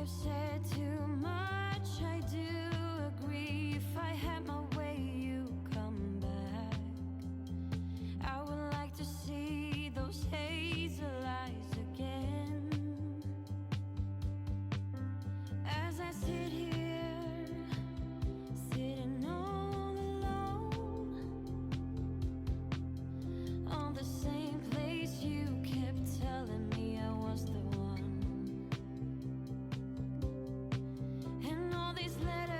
I've said too much, I do agree. If I had my way, you come back. I would like to see those hazel eyes again. As I sit here, sitting all alone, on the same place you kept telling me I was the one. And all these letters,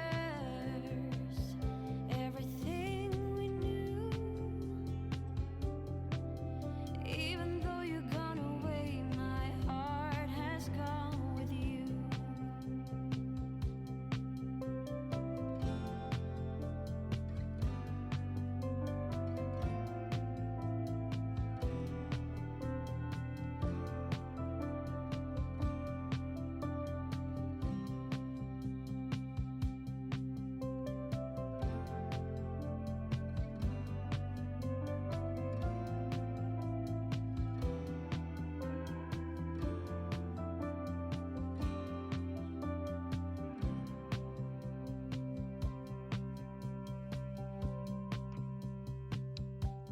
everything we knew. Even though you're gone away, my heart has gone with you.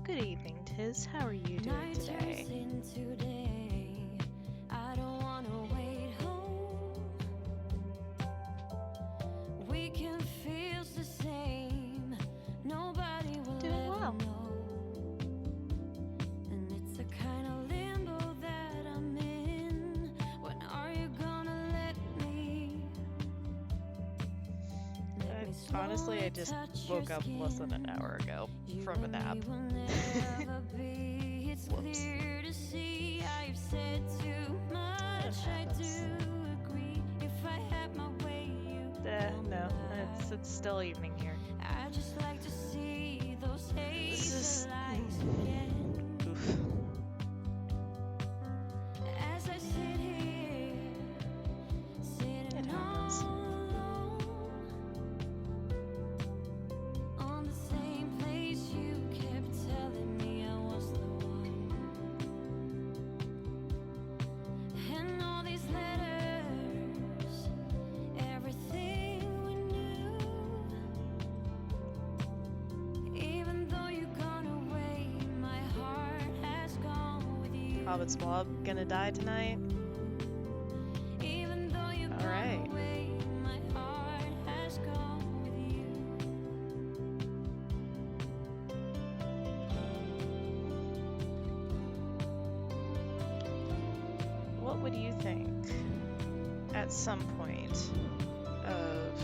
Good evening, Tiz. How are you doing Night today? turns into day. I don't wanna wait home. Weekend feels the same. Nobody will Doing ever well. know. And it's the kind of limbo that I'm in. When are you gonna let me? Let me Honestly, I just touch woke your up less than an skin. hour ago You from a and nap. me will never be. It's Whoops. clear to see I've said too much. I happens. do agree. If I had my way, you come No, back. it's still evening here. I just like to see those This is... hazel eyes again. Oof. As I sit here, sitting It happens. all alone, on the same place you kept telling me I was the one. And all these letters, everything we knew. Even though you've gone away, my heart has gone with you. Hobbit's Blob gonna die tonight? Even though you've gone Alright. away, my heart has gone with you. What would you think at some point of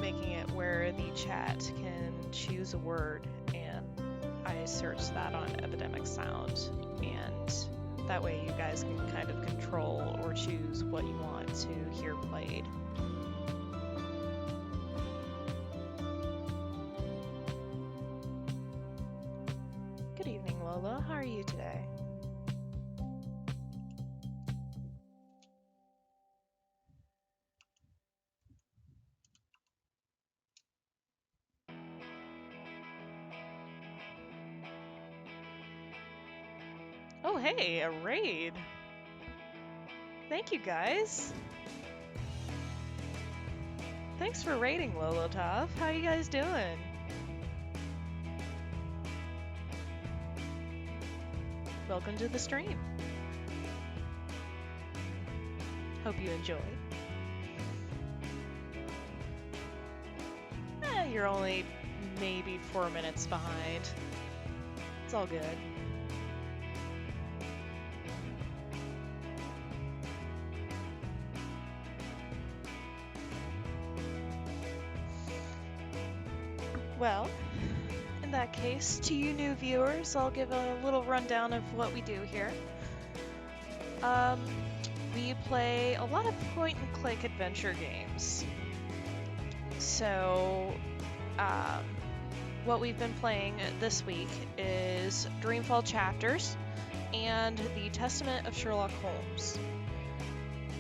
making it where the chat can choose a word and I search that on Epidemic Sound, and that way you guys can kind of control or choose what you want to hear played? Good evening, Lola. How are you today? Oh, hey, a raid. Thank you, guys. Thanks for raiding, Lolotov. How you guys doing? Welcome to the stream. Hope you enjoy. You're only maybe 4 minutes behind. It's all good. Well, in that case, to you new viewers, I'll give a little rundown of what we do here. We play a lot of point-and-click adventure games. So, what we've been playing this week is Dreamfall Chapters and The Testament of Sherlock Holmes.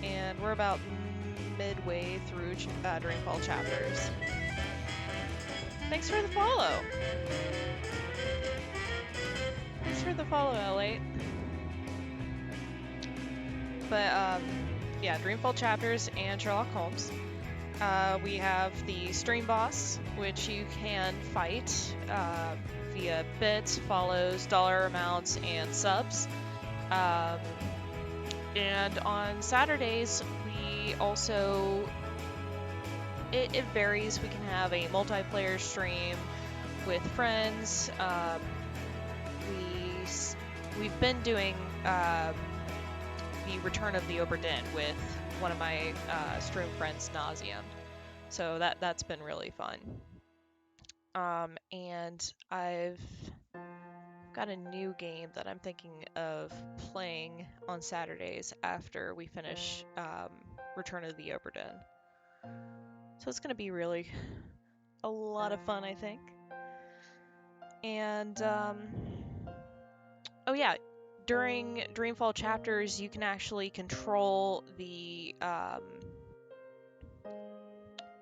And we're about midway through Dreamfall Chapters. Thanks for the follow! Thanks for the follow, L8. But, yeah, Dreamfall chapters and Sherlock Holmes. We have the stream boss, which you can fight via bits, follows, dollar amounts, and subs. And on Saturdays, we also, it varies. We can have a multiplayer stream with friends. We've been doing the Return of the Obra Dinn with one of my stream friends, Nauseum. So that's been really fun. And I've got a new game that I'm thinking of playing on Saturdays after we finish Return of the Obra Dinn. So it's going to be really a lot of fun, I think. And, oh yeah, during Dreamfall chapters, you can actually control the,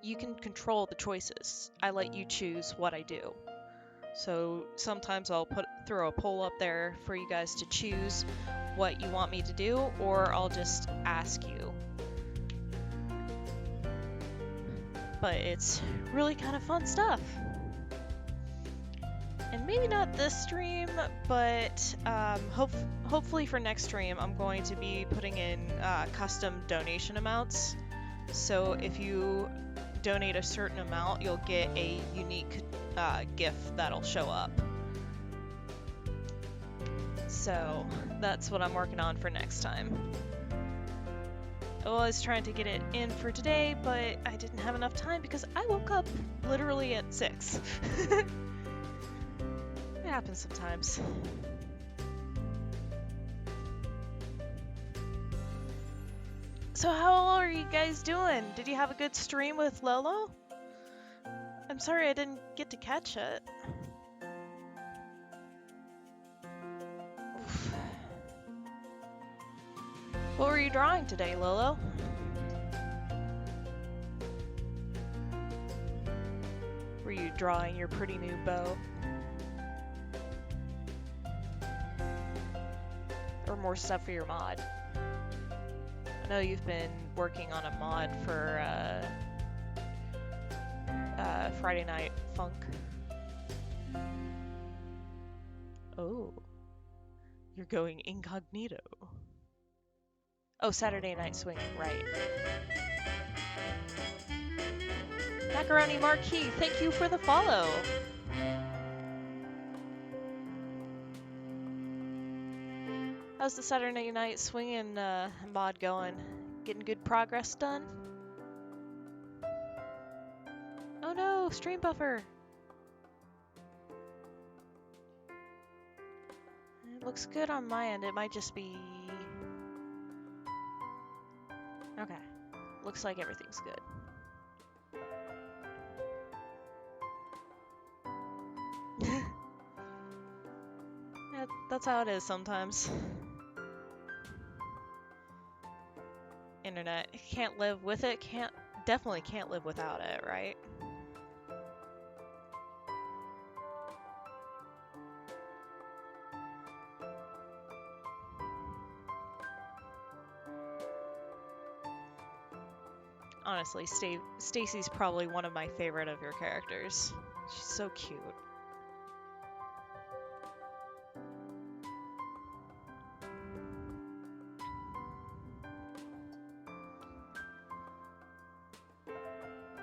you can control the choices. I let you choose what I do. So sometimes I'll throw a poll up there for you guys to choose what you want me to do, or I'll just ask you. But it's really kind of fun stuff. And maybe not this stream, but hopefully for next stream, I'm going to be putting in custom donation amounts. So if you donate a certain amount, you'll get a unique gift that'll show up. So that's what I'm working on for next time. I was trying to get it in for today, but I didn't have enough time because I woke up literally at 6. It happens sometimes. So how are you guys doing? Did you have a good stream with Lolo? I'm sorry I didn't get to catch it. Oof. What were you drawing today, Lolo? Were you drawing your pretty new bow? Or more stuff for your mod? I know you've been working on a mod for Friday Night Funk. Oh, you're going incognito. Oh, Saturday Night Swinging, right. Macaroni Marquis, thank you for the follow. How's the Saturday Night Swinging mod going? Getting good progress done? Oh no, stream buffer. It looks good on my end. It might just be... Okay. Looks like everything's good. Yeah, that's how it is sometimes. Internet. Can't live with it. Definitely can't live without it, right? Honestly, Stacy's probably one of my favorite of your characters. She's so cute.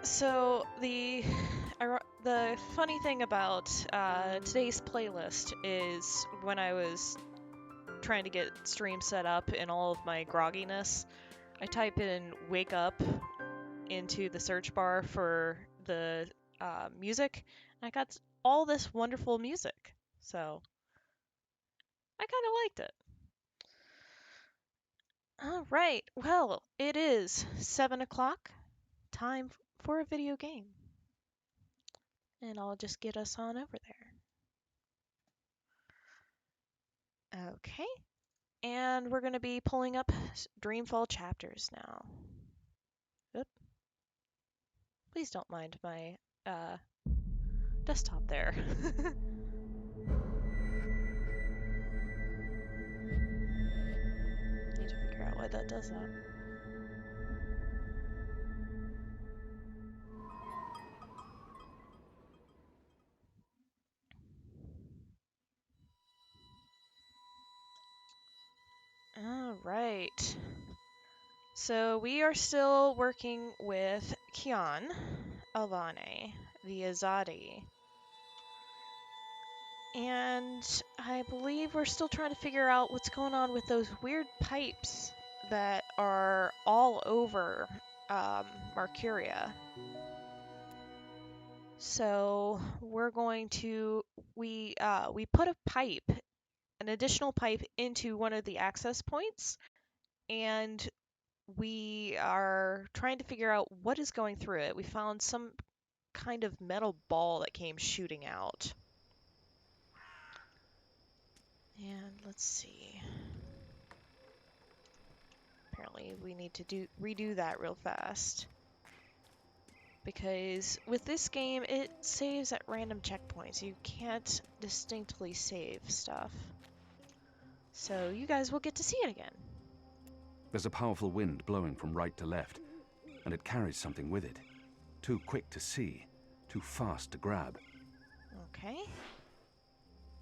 So the funny thing about today's playlist is when I was trying to get stream set up in all of my grogginess, I type in "wake up" into the search bar for the music, and I got all this wonderful music. So I kind of liked it. All right, well, it is 7 o'clock. Time for a video game. And I'll just get us on over there. Okay. And we're going to be pulling up Dreamfall chapters now. Oop. Please don't mind my desktop there. Need to figure out why that does that. So we are still working with Kian, Alvane, the Azadi. And I believe we're still trying to figure out what's going on with those weird pipes that are all over Marcuria. So we're going to, we put a pipe, an additional pipe into one of the access points, and we are trying to figure out what is going through it. We found some kind of metal ball that came shooting out. And let's see. Apparently we need to redo that real fast. Because with this game, it saves at random checkpoints. You can't distinctly save stuff. So you guys will get to see it again. There's a powerful wind blowing from right to left, and it carries something with it. Too quick to see, too fast to grab. Okay.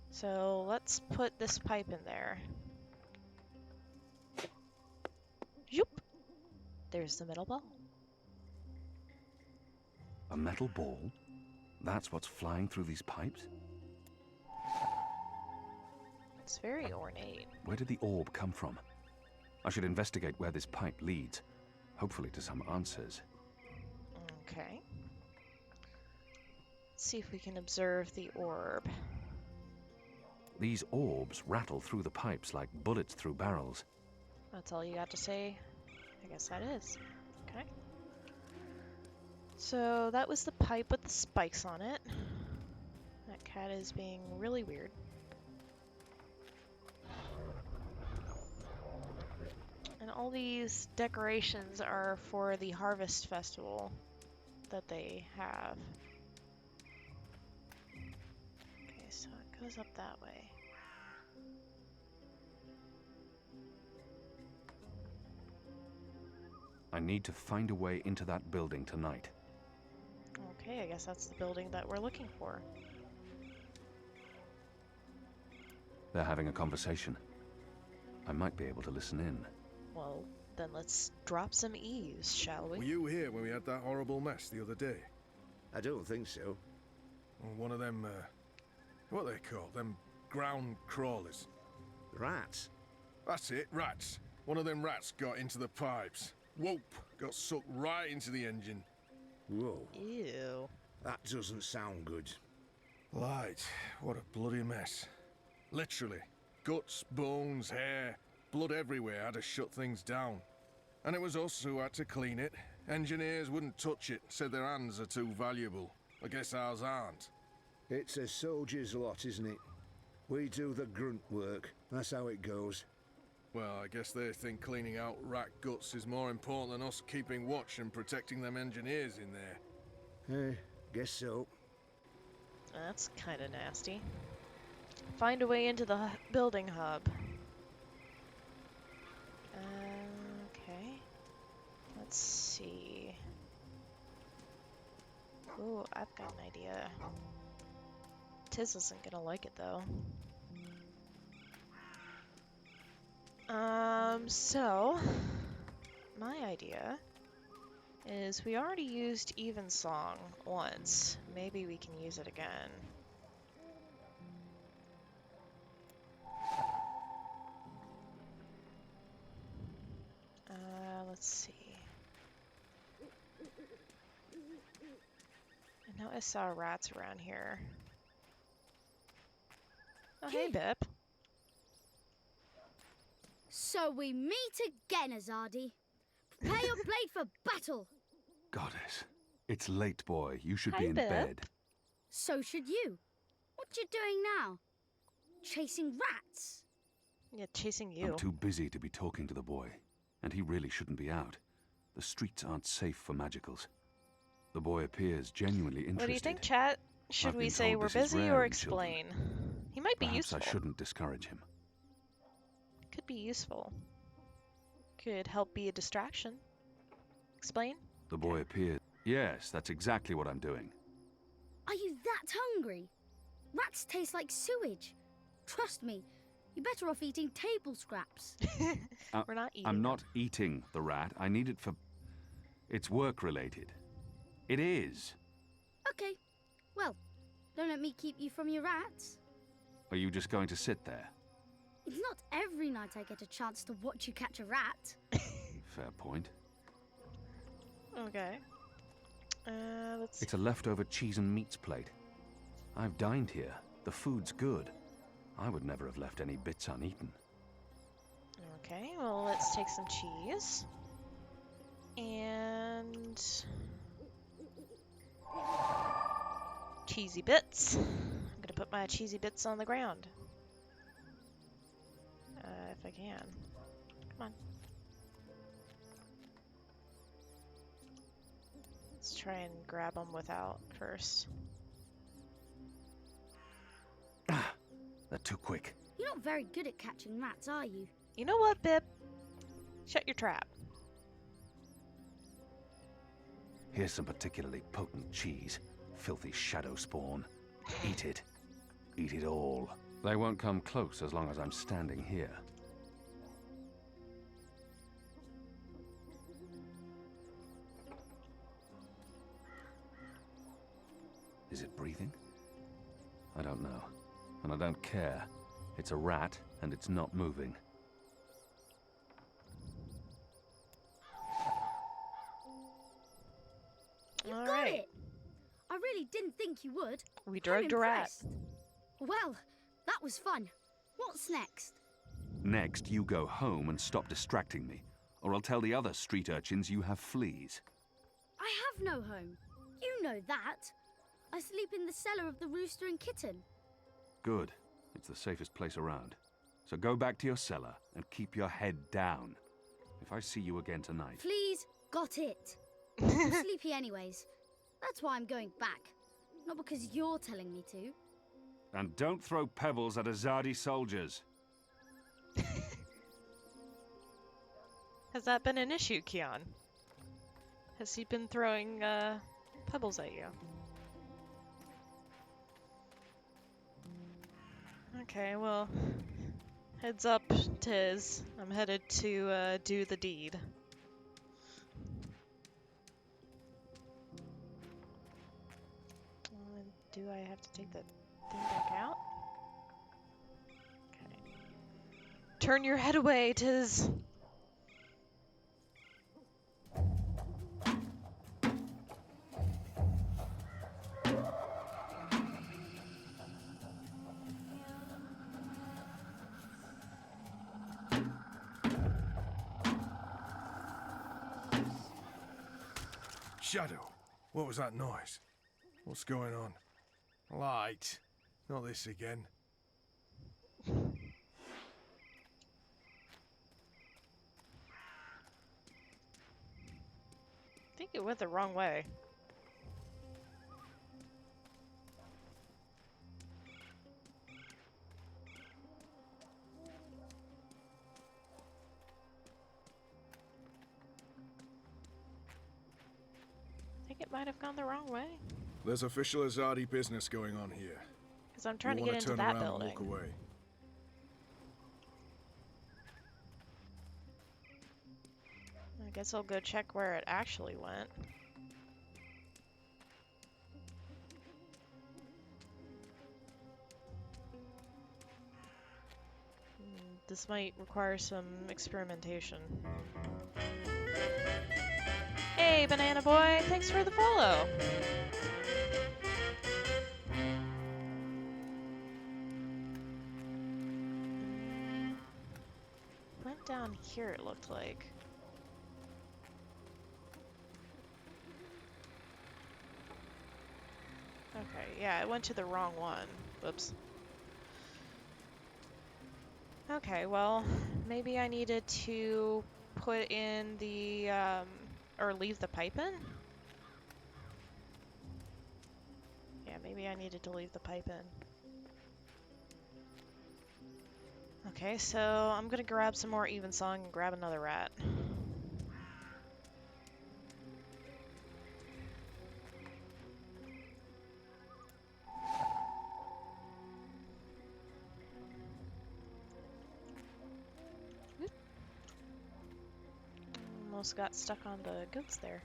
So let's put this pipe in there. Yoop! There's the metal ball. A metal ball? That's what's flying through these pipes? It's very ornate. Where did the orb come from? I should investigate where this pipe leads, hopefully to some answers. Okay. Let's see if we can observe the orb. These orbs rattle through the pipes like bullets through barrels. That's all you got to say? I guess that is. Okay. So that was the pipe with the spikes on it. That cat is being really weird. And all these decorations are for the Harvest Festival that they have. Okay, so it goes up that way. I need to find a way into that building tonight. Okay, I guess that's the building that we're looking for. They're having a conversation. I might be able to listen in. Well, then let's drop some eaves, shall we? Were you here when we had that horrible mess the other day? I don't think so. Well, one of them, what are they called? Them ground crawlers. Rats? That's it, rats. One of them rats got into the pipes. Whoop! Got sucked right into the engine. Whoa. Ew. That doesn't sound good. Light, what a bloody mess. Literally. Guts, bones, hair, blood everywhere had to shut things down. And it was us who had to clean it. Engineers wouldn't touch it, said their hands are too valuable. I guess ours aren't. It's a soldier's lot, isn't it? We do the grunt work. That's how it goes. Well, I guess they think cleaning out rat guts is more important than us keeping watch and protecting them engineers in there. Guess so. That's kind of nasty. Find a way into the building hub. Okay. Let's see. Ooh, I've got an idea. Tiz isn't gonna like it though. So my idea is we already used Evensong once. Maybe we can use it again. Let's see. I know I saw rats around here. Oh, hey, Bip. So we meet again, Azadi. Prepare your blade for battle. Goddess, it's late, boy. You should Hi, be in Bip. bed. So should you. What you doing now? Chasing rats? Yeah, chasing you. I'm too busy to be talking to the boy, and he really shouldn't be out. The streets aren't safe for magicals. The boy appears genuinely interested. What do you think, chat? Should I've we been say told we're this is busy rare or in children. explain? He might be Perhaps useful. I shouldn't discourage him. Could be useful. Could help be a distraction. Explain? The boy appeared. Yes, that's exactly what I'm doing. Are you that hungry? Rats taste like sewage. Trust me, You're better off eating table scraps. We're not eating I'm them. not eating the rat. I need it for... It's work-related. It is. Okay. Well, don't let me keep you from your rats. Are you just going to sit there? It's not every night I get a chance to watch you catch a rat. Fair point. Okay. Let's... It's a leftover cheese and meats plate. I've dined here. The food's good. I would never have left any bits uneaten. Okay, well, let's take some cheese. And... cheesy bits. I'm gonna put my cheesy bits on the ground. If I can. Come on. Let's try and grab them without first. They're too quick. You're not very good at catching rats, are you? You know what, Bip? Shut your trap. Here's some particularly potent cheese. Filthy shadow spawn. Eat it. Eat it all. They won't come close as long as I'm standing here. Is it breathing? I don't know. And I don't care. It's a rat, and it's not moving. You All got right. it. I really didn't think you would. We I'm drugged a rat. impressed. Well, that was fun. What's next? Next, you go home and stop distracting me, or I'll tell the other street urchins you have fleas. I have no home. You know that. I sleep in the cellar of the Rooster and Kitten. Good. It's the safest place around. So go back to your cellar and keep your head down. If I see you again tonight... Please, got it. I'm sleepy anyways. That's why I'm going back. Not because you're telling me to. And don't throw pebbles at Azadi soldiers. Has that been an issue, Kian? Has he been throwing pebbles at you? Okay, well, heads up, Tiz. I'm headed to do the deed. Do I have to take that thing back out? Okay. Turn your head away, Tiz. Shadow, what was that noise? What's going on? Light. Not this again. I think it went the wrong way. I think it might have gone the wrong way. There's official Azadi business going on here. Because I'm trying to You get wanna into turn that around building. and walk away. I guess I'll go check where it actually went. This might require some experimentation. Hey, Banana Boy! Thanks for the follow! Went down here, it looked like. Okay, yeah, I went to the wrong one. Whoops. Okay, well, maybe I needed to put in the, or leave the pipe in? Yeah, maybe I needed to leave the pipe in. Okay, so I'm gonna grab some more Evensong and grab another rat. almost got stuck on the goats there.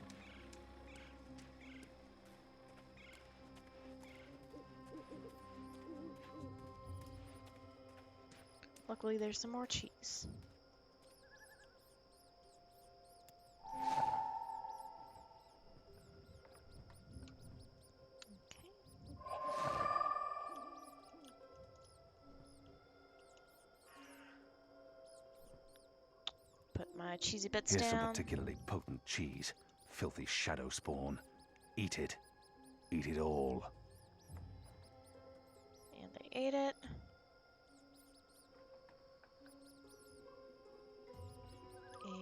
Luckily, there's some more cheese. Put my cheesy bits Here's some down. particularly potent cheese. Filthy shadow spawn. Eat it. Eat it all. And they ate it. And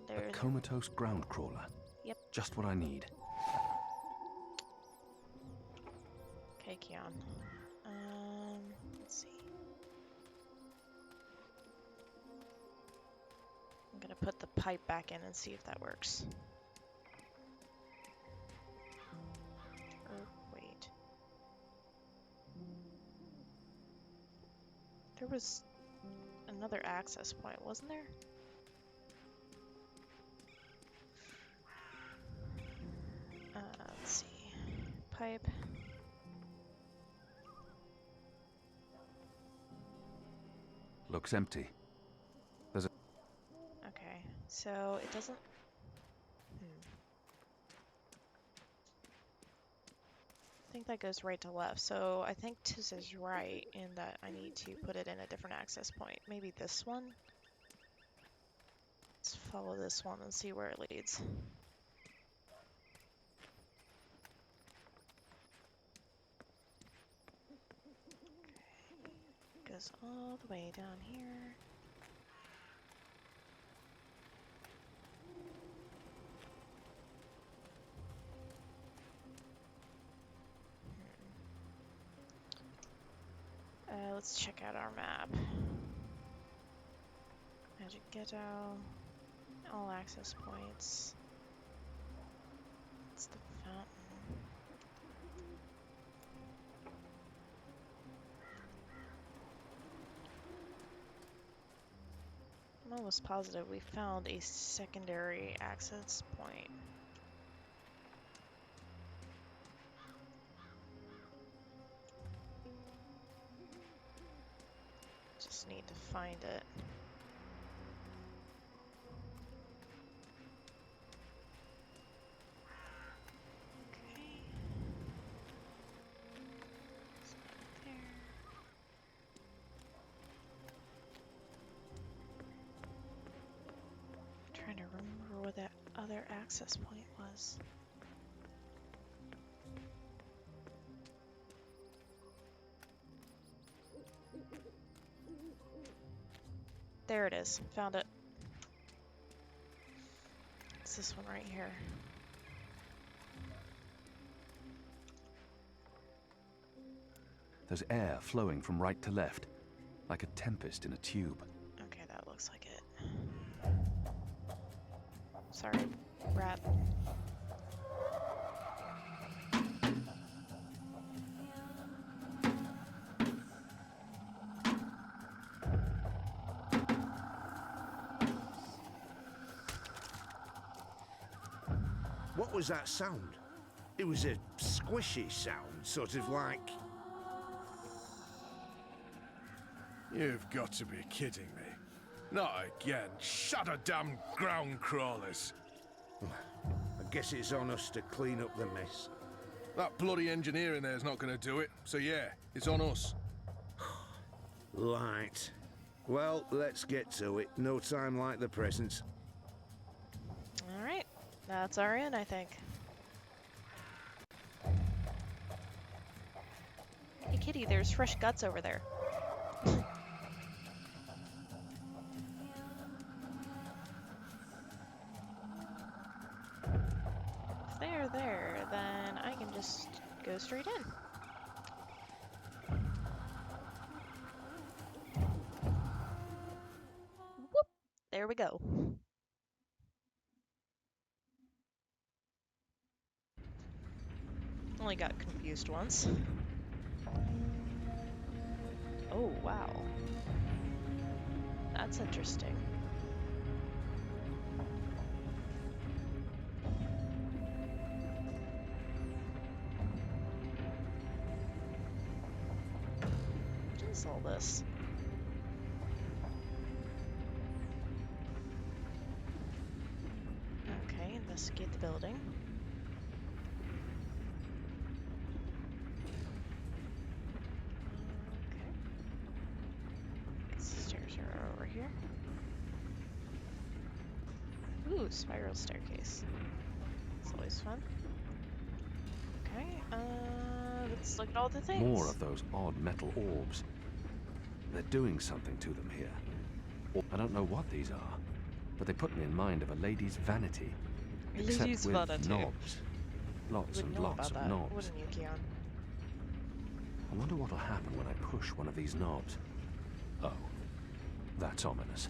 A there's... comatose ground crawler. Yep. Just what I need. Okay, Keon. Let's see. I'm gonna put the pipe back in and see if that works. Oh, wait. There was another access point, wasn't there? Let's see. Pipe. Looks empty. There's a... Okay, so it doesn't... I think that goes right to left, so I think Tiz is right in that I need to put it in a different access point. Maybe this one? Let's follow this one and see where it leads. Okay. Goes all the way down here. Let's check out our map. Magic Ghetto. All access points. It's the fountain. I'm almost positive we found a secondary access point. Just need to find it. Okay. It's not there. I'm trying to remember where that other access point was. There it is. Found it. It's this one right here. There's air flowing from right to left, like a tempest in a tube. Okay, that looks like it. Sorry, rat. What was that sound? It was a squishy sound, sort of like... You've got to be kidding me. Not again. Shut a damn ground crawlers. I guess it's on us to clean up the mess. That bloody engineer in there's not going to do it. So yeah, it's on us. Right. Well, let's get to it. No time like the present. Alright, that's our in, I think. Hey kitty, there's fresh guts over there. If they're there, then I can just go straight in. Whoop! There we go. Only got confused once. Oh, wow. That's interesting. is all this? Okay, investigate the building. Okay. Guess the stairs are over here. Ooh, spiral staircase. It's always fun. Okay, let's look at all the things. More of those odd metal orbs. They're doing something to them here. I don't know what these are, but they put me in mind of a lady's vanity. Except Lady's with vanity. knobs. Lots You would and know lots about of that, knobs. wouldn't you, Keon? I wonder what'll happen when I push one of these knobs. Oh, that's ominous.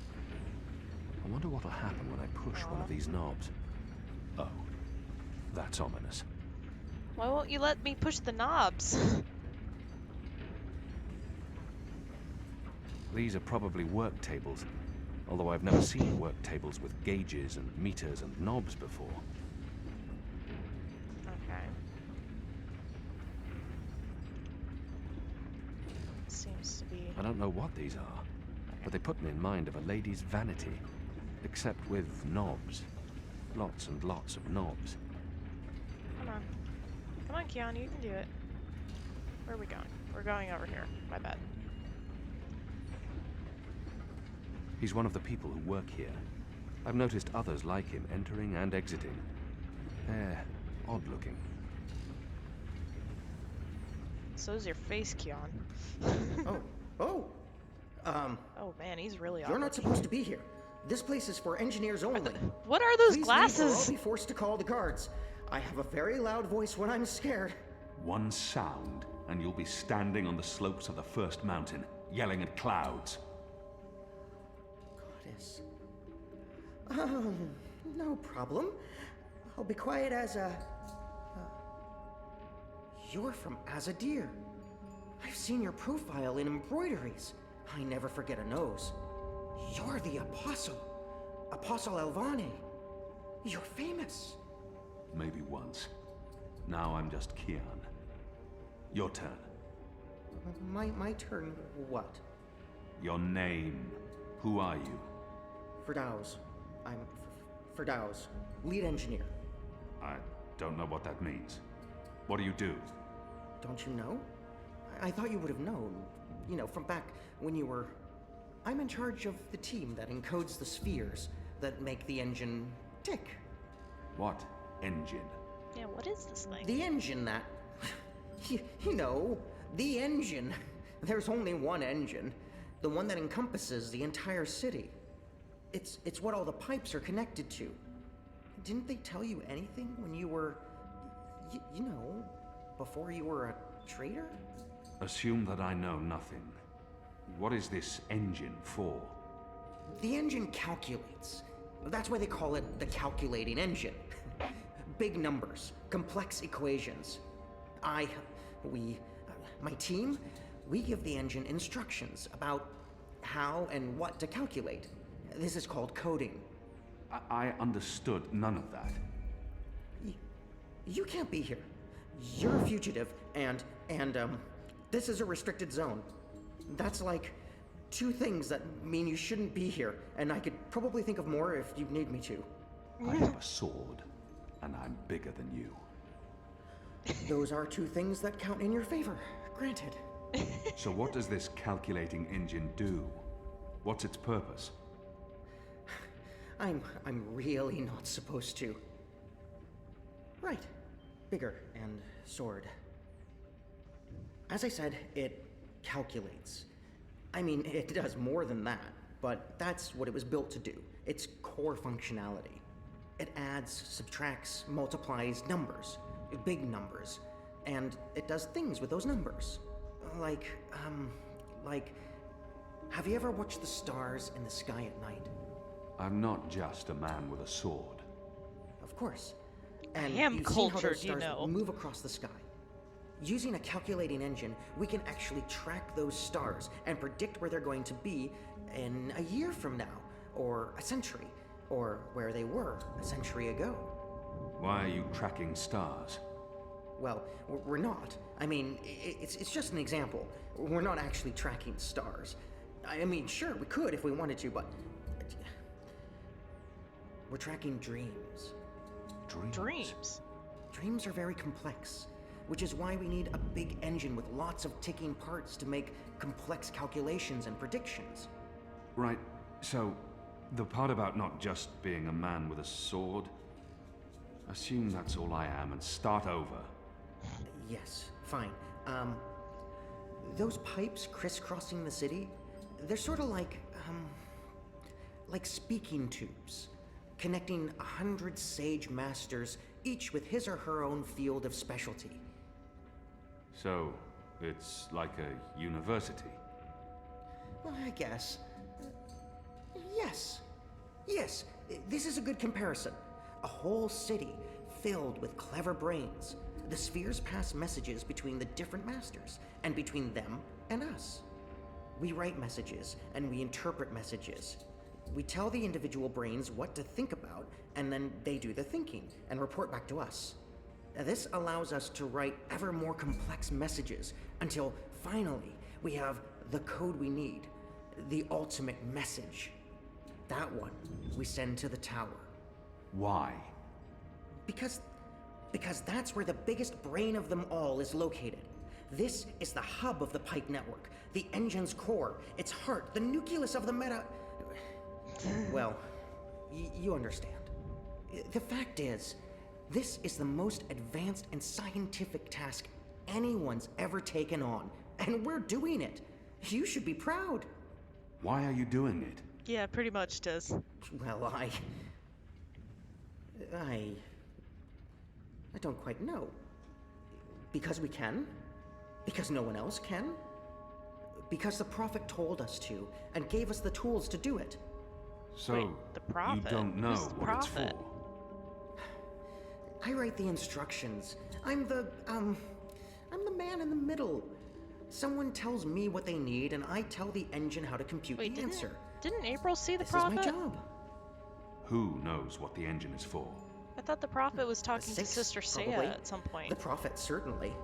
I wonder what'll happen when I push one of these knobs. Oh, that's ominous. Why won't you let me push the knobs? These are probably work tables, although I've never seen work tables with gauges and meters and knobs before. Okay. Seems to be... I don't know what these are, but they put me in mind of a lady's vanity, except with knobs. Lots and lots of knobs. Come on. Come on, Keon, you can do it. Where are we going? We're going over here. My bad. He's one of the people who work here. I've noticed others like him entering and exiting. They're odd-looking. So's your face, Keon. Oh, Oh man, he's really you're not odd-looking. supposed to be here. This place is for engineers only. What are those Please leave or glasses? I'll be forced to call the guards. I have a very loud voice when I'm scared. One sound, and you'll be standing on the slopes of the first mountain, yelling at clouds. Goddess. No problem. I'll be quiet as a... You're from Azadir. I've seen your profile in embroideries. I never forget a nose. You're the Apostle. Apostle Elvane. You're famous. Maybe once. Now I'm just Kian. Your turn. My turn what? Your name. Who are you? Firdaus. I'm Firdaus, lead engineer. I don't know what that means. What do you do? Don't you know? I thought you would have known. You know, from back when you were... I'm in charge of the team that encodes the spheres that make the engine tick. What engine? Yeah, what is this thing? The engine that... you know, the engine. There's only one engine. The one that encompasses the entire city. It's what all the pipes are connected to. Didn't they tell you anything when you were... you know, before you were a traitor? Assume that I know nothing. What is this engine for? The engine calculates. That's why they call it the calculating engine. Big numbers, complex equations. My team, we give the engine instructions about how and what to calculate. This is called coding. I understood none of that. You can't be here. You're a fugitive, and this is a restricted zone. That's like 2 things that mean you shouldn't be here, and I could probably think of more if you need me to. I have a sword, and I'm bigger than you. Those are 2 things that count in your favor. Granted. So what does this calculating engine do? What's its purpose? I'm really not supposed to. Right. Bigger and sword. As I said, it calculates. I mean, it does more than that, but that's what it was built to do. Its core functionality. It adds, subtracts, multiplies numbers. Big numbers. And it does things with those numbers. Like, have you ever watched the stars in the sky at night? I'm not just a man with a sword. Of course. And I am you've seen how cultured, those you stars know. move across the sky. Using a calculating engine, we can actually track those stars and predict where they're going to be in a year from now, or a century, or where they were a century ago. Why are you tracking stars? well, we're not. I mean, it's just an example. We're not actually tracking stars. I mean, sure, we could if we wanted to, but we're tracking dreams. Dreams. Dreams are very complex, which is why we need a big engine with lots of ticking parts to make complex calculations and predictions. Right, so the part about not just being a man with a sword, assume that's all I am and start over. Yes, fine. Those pipes crisscrossing the city, they're sort of like speaking tubes, connecting 100 sage masters, each with his or her own field of specialty. So, it's like a university. Well, I guess. Yes. Yes, this is a good comparison. A whole city filled with clever brains. The spheres pass messages between the different masters, and between them and us. We write messages, and we interpret messages. We tell the individual brains what to think about, and then they do the thinking, and report back to us. Now, this allows us to write ever more complex messages, until finally we have the code we need, the ultimate message. That one we send to the tower. Why? Because that's where the biggest brain of them all is located. This is the hub of the pipe network, the engine's core, its heart, the nucleus of the meta... Well, you understand. The fact is, this is the most advanced and scientific task anyone's ever taken on, and we're doing it. You should be proud. Why are you doing it? Yeah, pretty much does. Well, I don't quite know. Because we can? Because no one else can? Because the Prophet told us to, and gave us the tools to do it. So, Wait, the Prophet? you don't know Who's the what it's Prophet? for? I write the instructions. I'm the man in the middle. Someone tells me what they need, and I tell the engine how to compute Wait, the answer. didn't April see the This Prophet? is my job. Who knows what the engine is for? I thought the Prophet was talking to Six, Sister Saya probably. at some point. The Prophet, certainly.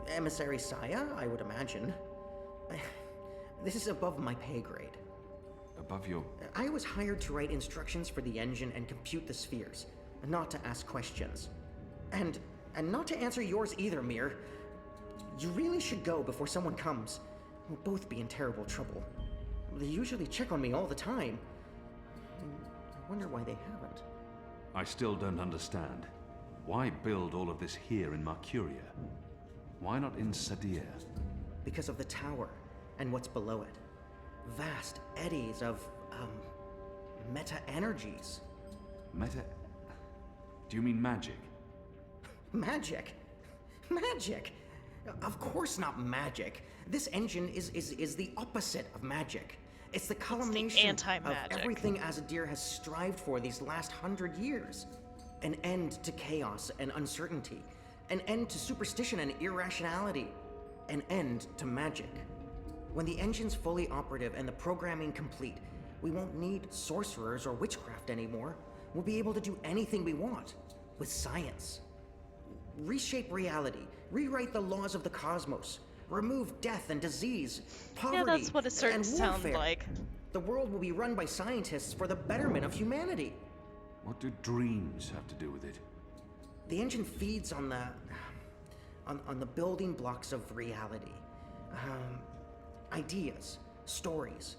Emissary Saya, I would imagine. This is above my pay grade. Above your... I was hired to write instructions for the engine and compute the spheres, not to ask questions. And not to answer yours either, Mir. You really should go before someone comes. We'll both be in terrible trouble. They usually check on me all the time. I wonder why they haven't. I still don't understand. Why build all of this here in Mercuria? Why not in Sadir? Because of the tower and what's below it. Vast eddies of, meta-energies. Meta... Do you mean magic? Magic? Magic? Of course not magic. This engine is the opposite of magic. It's the culmination of anti-magic. everything Azadir has strived for these last 100 years. An end to chaos and uncertainty. An end to superstition and irrationality. An end to magic. When the engine's fully operative and the programming complete, we won't need sorcerers or witchcraft anymore. We'll be able to do anything we want with science. Reshape reality, rewrite the laws of the cosmos, remove death and disease, poverty, Yeah, that's what it started and to sound warfare. like. The world will be run by scientists for the betterment of humanity. What do dreams have to do with it? The engine feeds on the building blocks of reality. Ideas, stories,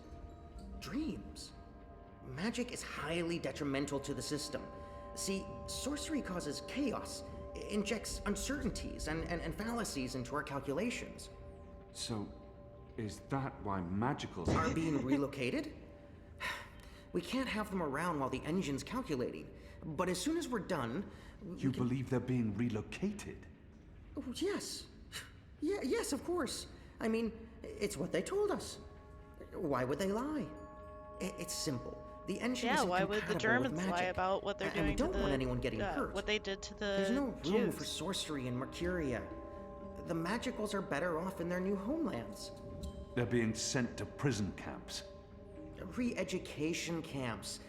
dreams. Magic is highly detrimental to the system. See, sorcery causes chaos, injects uncertainties and fallacies into our calculations. So, is that why magicals Are being relocated? We can't have them around while the engine's calculating. But as soon as we're done, You believe they're being relocated? Oh, yes. Yes, of course. I mean, it's what they told us. Why would they lie? It's simple. The engine Yeah, isn't why would the compatible with Germans lie magic. about what they're And doing we don't to the, want anyone getting hurt. what they did to the There's no room Jews? for sorcery in Mercuria. The Magicals are better off in their new homelands. They're being sent to prison camps. Re-education camps.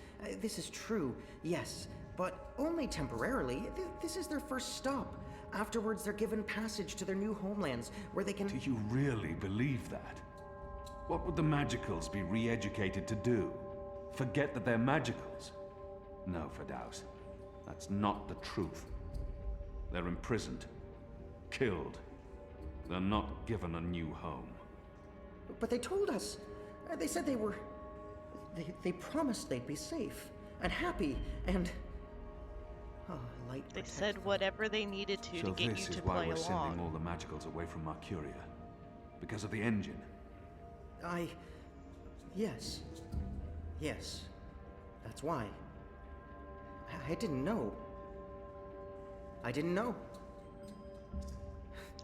This is true, yes, but only temporarily. This is their first stop. Afterwards, they're given passage to their new homelands, where they can... Do you really believe that? What would the Magicals be re-educated to do? Forget that they're Magicals? No, Firdaus. That's not the truth. They're imprisoned. Killed. They're not given a new home. But they told us. They said they were... They promised they'd be safe and happy and... Oh, light They protects said them. whatever they needed to So get this you is to why play we're along. sending all the Magicals away from Mercuria. Because of the engine. Yes. Yes. That's why. I didn't know. I didn't know.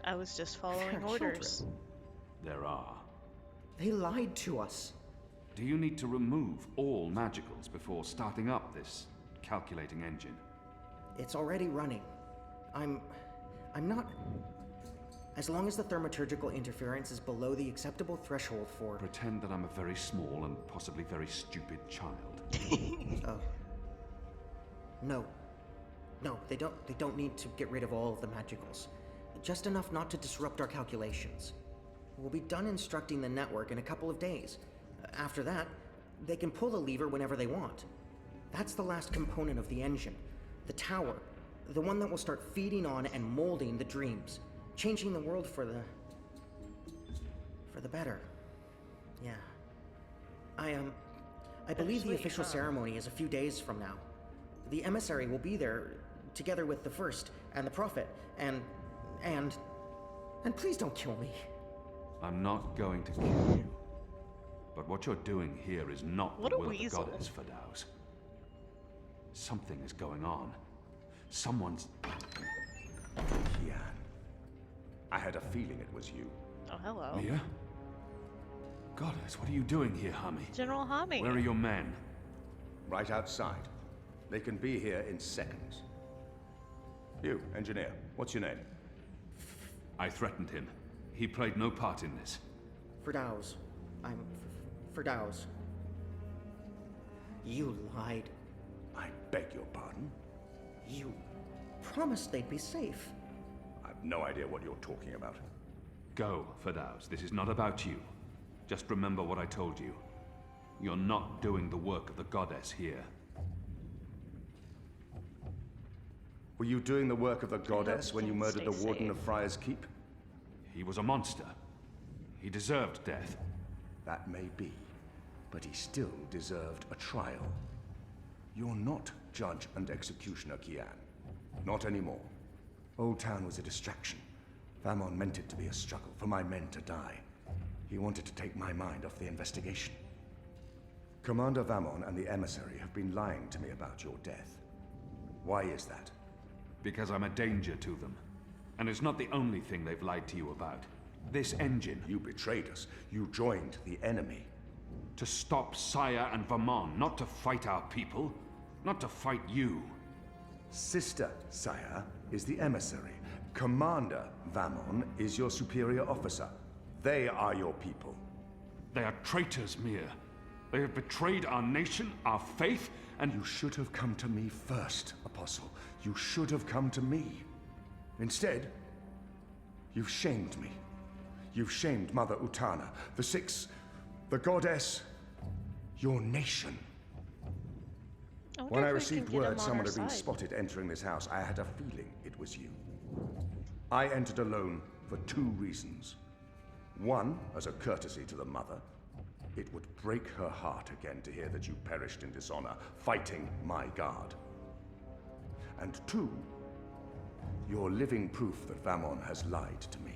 I was just following They're orders. children. There are. They lied to us. Do you need to remove all Magicals before starting up this calculating engine? It's already running. I'm not... As long as the thermaturgical interference is below the acceptable threshold for... Pretend that I'm a very small and possibly very stupid child. Oh. No. No, they don't need to get rid of all of the magicals. Just enough not to disrupt our calculations. We'll be done instructing the network in a couple of days. After that, they can pull the lever whenever they want. That's the last component of the engine. The tower. The one that will start feeding on and molding the dreams. Changing the world for the better. Yeah. I believe the Bittersweet, official huh? ceremony is a few days from now. The emissary will be there, together with the First and the Prophet, and please don't kill me. I'm not going to kill you. But what you're doing here is not What the a will weasel. of the goddess, Firdaus. Something is going on. Someone's... Kian. I had a feeling it was you. Oh, hello. Mia? Goddess, what are you doing here, Hami? General Hami. Where are your men? Right outside. They can be here in seconds. You, engineer, what's your name? I threatened him. He played no part in this. Firdaus. I'm Firdaus. You lied. I beg your pardon? You promised they'd be safe. I've no idea what you're talking about. Go, Firdaus. This is not about you. Just remember what I told you. You're not doing the work of the goddess here. Were you doing the work of the goddess when you can murdered the stay warden safe. of Friar's Keep? He was a monster. He deserved death. That may be, but he still deserved a trial. You're not judge and executioner, Kian. Not anymore. Old Town was a distraction. Vamon meant it to be a struggle, for my men to die. He wanted to take my mind off the investigation. Commander Vamon and the emissary have been lying to me about your death. Why is that? Because I'm a danger to them. And it's not the only thing they've lied to you about. This engine. You betrayed us. You joined the enemy. To stop Saya and Vermont, not to fight our people. Not to fight you. Sister Saya is the emissary. Commander Vamon is your superior officer. They are your people. They are traitors, Mir. They have betrayed our nation, our faith, and You should have come to me first, Apostle. You should have come to me. Instead, you've shamed me. You've shamed Mother Utana, the Six, the Goddess, your nation. wonder When I if we received can get him word on someone our had been side. spotted entering this house, I had a feeling it was you. I entered alone for two reasons. One, as a courtesy to the Mother. It would break her heart again to hear that you perished in dishonor, fighting my guard. And two, you're living proof that Vamon has lied to me.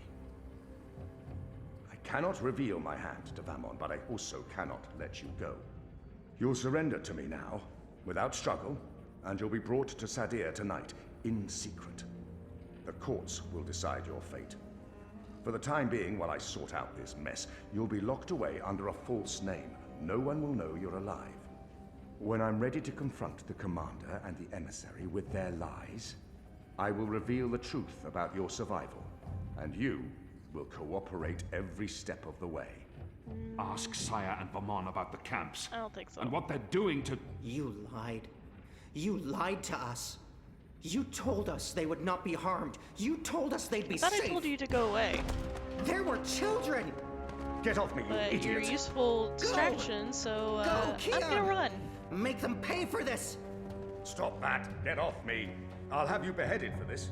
I cannot reveal my hand to Vamon, but I also cannot let you go. You'll surrender to me now, without struggle, and you'll be brought to Sadir tonight, in secret. The courts will decide your fate. For the time being, while I sort out this mess, you'll be locked away under a false name. No one will know you're alive. When I'm ready to confront the commander and the emissary with their lies, I will reveal the truth about your survival, and you will cooperate every step of the way. ask Saya and Vermont about the camps. I don't think so. And what they're doing to... You lied. You lied to us. You told us they would not be harmed. You told us they'd be I thought safe. I told you to go away. There were children! Get off me, you But idiot! you're a useful distraction, so Go, I'm gonna Keon! run. Make them pay for this! Stop that! Get off me! I'll have you beheaded for this.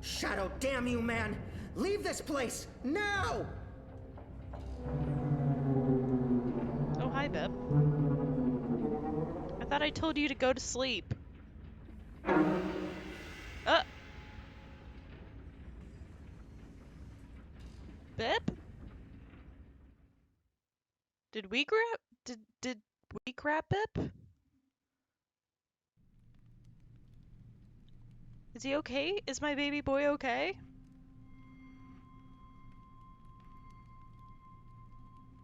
Shadow, damn you, man! Leave this place, now! Oh, hi, Beb. I thought I told you to go to sleep. Beb? Did we grab? Did we grab Beb? Is he okay? Is my baby boy okay?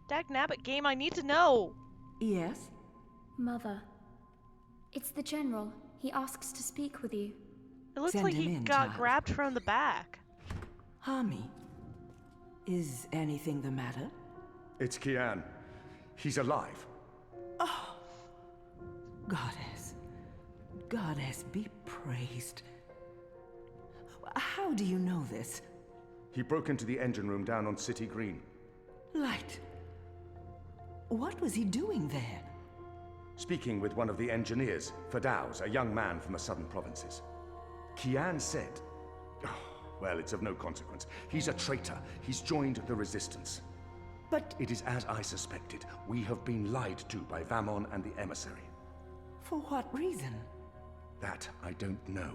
Dagnabbit game, I need to know! Yes? Mother. It's the General. He asks to speak with you. It looks Send like him he in, got child. grabbed from the back. Hami, is anything the matter? It's Kian. He's alive. Goddess be praised. How do you know this? He broke into the engine room down on City Green. Light. What was he doing there? Speaking with one of the engineers, Fadaus, a young man from the southern provinces. Kian said... Oh, well, it's of no consequence. He's a traitor. He's joined the resistance. But It is as I suspected. We have been lied to by Vamon and the emissary. for what reason? That I don't know.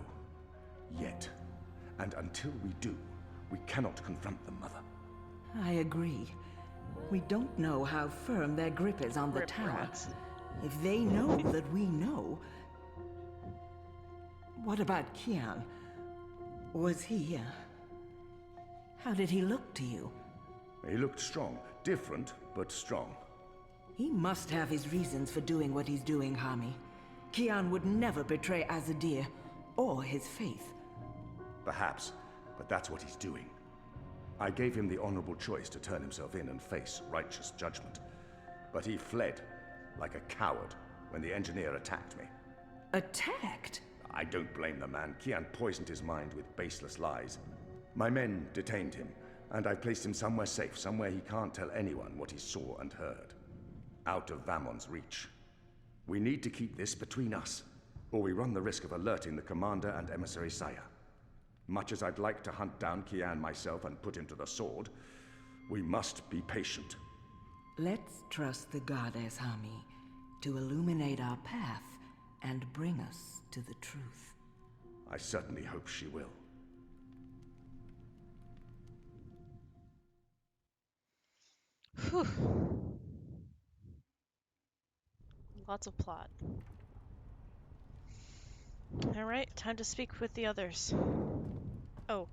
Yet. And until we do, we cannot confront them, Mother. I agree. We don't know how firm their grip is on the Grip tower. rats. If they know that we know... What about Kian? Was he, How did he look to you? He looked strong. Different, but strong. He must have his reasons for doing what he's doing, Hami. Kian would never betray Azadir, or his faith. Perhaps, but that's what he's doing. I gave him the honorable choice to turn himself in and face righteous judgment. But he fled, like a coward, when the engineer attacked me. Attacked? I don't blame the man. Kian poisoned his mind with baseless lies. My men detained him, and I've placed him somewhere safe, somewhere he can't tell anyone what he saw and heard. Out of Vamon's reach. We need to keep this between us, or we run the risk of alerting the commander and emissary Saya. Much as I'd like to hunt down Kian myself and put him to the sword, we must be patient. Let's trust the goddess, Hami, to illuminate our path and bring us to the truth. I certainly hope she will. Whew. Lots of plot. Alright, time to speak with the others. Oh,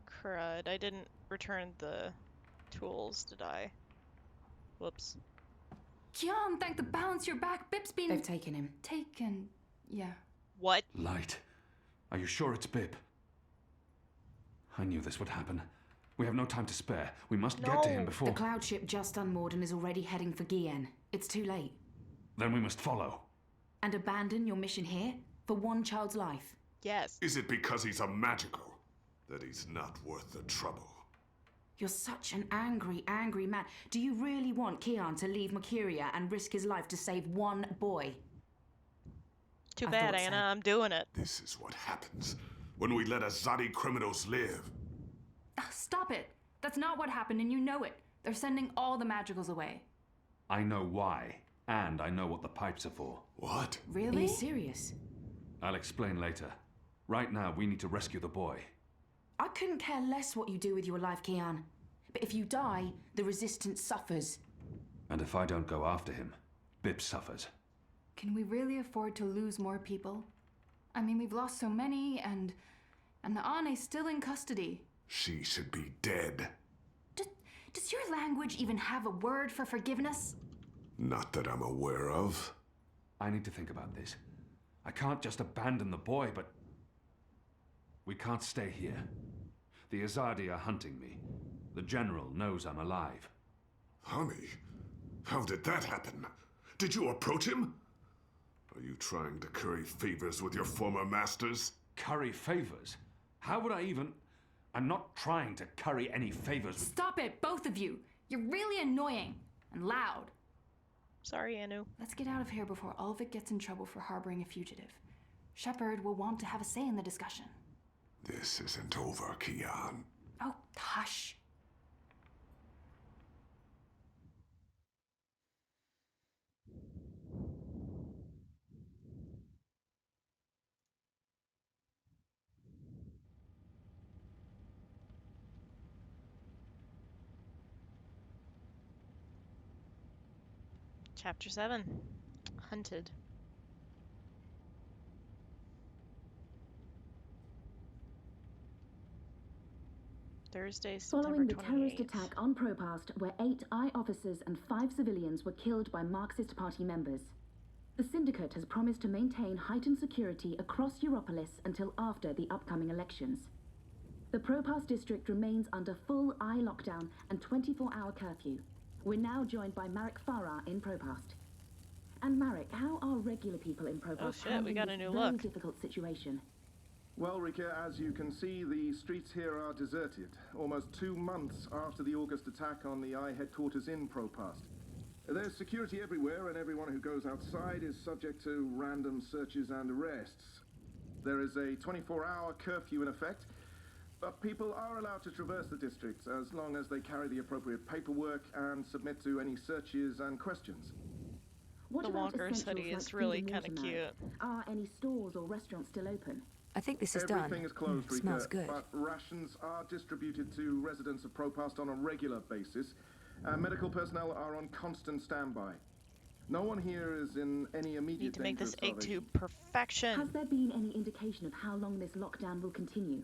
crud, I didn't return the tools, did I? Whoops. Kian, thank the balance you're back. Bip's been... They've taken him. taken. Yeah. What? Light. Are you sure it's Bib? I knew this would happen. We have no time to spare. We must get to him No. before... The cloud ship just unmoored and is already heading for Gien. It's too late. Then we must follow. And abandon your mission here for one child's life. Yes. Is it because he's a magical that he's not worth the trouble? You're such an angry, angry man. Do you really want Kian to leave Mercuria and risk his life to save one boy? Too I bad, thought so. Anna. I'm doing it. This is what happens when we let Azadi criminals live. Stop it. That's not what happened, and you know it. They're sending all the magicals away. I know why, and I know what the pipes are for. What? Are Really? you serious? I'll explain later. Right now, we need to rescue the boy. I couldn't care less what you do with your life, Kian. But if you die, the Resistance suffers. And if I don't go after him, Bib suffers. Can we really afford to lose more people? I mean, we've lost so many, and the Ane's still in custody. She should be dead. Does your language even have a word for forgiveness? Not that I'm aware of. I need to think about this. I can't just abandon the boy, but... we can't stay here. The Azadi are hunting me. The General knows I'm alive. Honey, how did that happen? Did you approach him? Are you trying to curry favors with your former masters? Curry favors? How would I even... I'm not trying to curry any favors with... Stop it, both of you! You're really annoying and loud. Sorry, Anu. Let's get out of here before Ulvik gets in trouble for harboring a fugitive. Shepard will want to have a say in the discussion. This isn't over, Kian. Oh, hush. Chapter 7. Hunted. Thursday, September Following the 28th. terrorist attack on Propast, where 8 I officers and 5 civilians were killed by Marxist Party members, the Syndicate has promised to maintain heightened security across Europolis until after the upcoming elections. The Propast district remains under full I lockdown and 24-hour curfew. We're now joined by Marek Farah in Propast. And Marek, how are regular people in Propast Oh shit, we handling got this a new very look. difficult situation? Well, Rika, as you can see, the streets here are deserted, almost 2 months after the August attack on the I headquarters in Propast. There's security everywhere, and everyone who goes outside is subject to random searches and arrests. There is a 24-hour curfew in effect, but people are allowed to traverse the district as long as they carry the appropriate paperwork and submit to any searches and questions. What The about Walker's essentials hoodie is like really food and kinda water, Marek? cute. Are any stores or restaurants still open? I think this is done. Everything is closed, Rika, Smells good. but rations are distributed to residents of Propast on a regular basis. Medical personnel are on constant standby. No one here is in any immediate Need to make danger this of egg starvation. tube perfection. Has there been any indication of how long this lockdown will continue?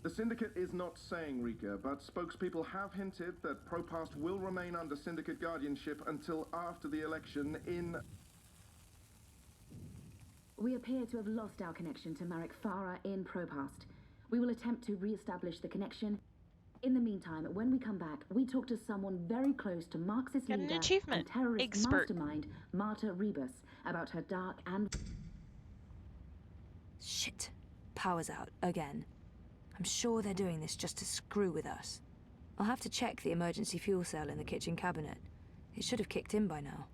The Syndicate is not saying, Rika, but spokespeople have hinted that Propast will remain under Syndicate guardianship until after the election in... We appear to have lost our connection to Marek Farah in Propast. We will attempt to re-establish the connection. In the meantime, when we come back, we talk to someone very close to Marxist Got an leader achievement. and terrorist Expert. mastermind Marta Rebus about her dark and... Shit. Power's out, again. I'm sure they're doing this just to screw with us. I'll have to check the emergency fuel cell in the kitchen cabinet. It should have kicked in by now.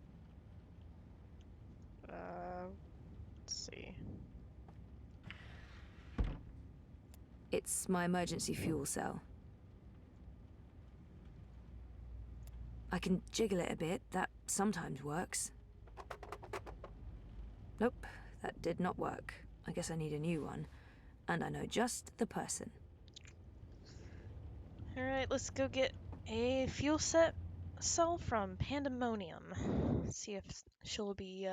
Let's see. It's my emergency fuel cell. I can jiggle it a bit, that sometimes works. Nope, that did not work. I guess I need a new one. And I know just the person. Alright, let's go get a fuel cell from Pandemonium. See if she'll be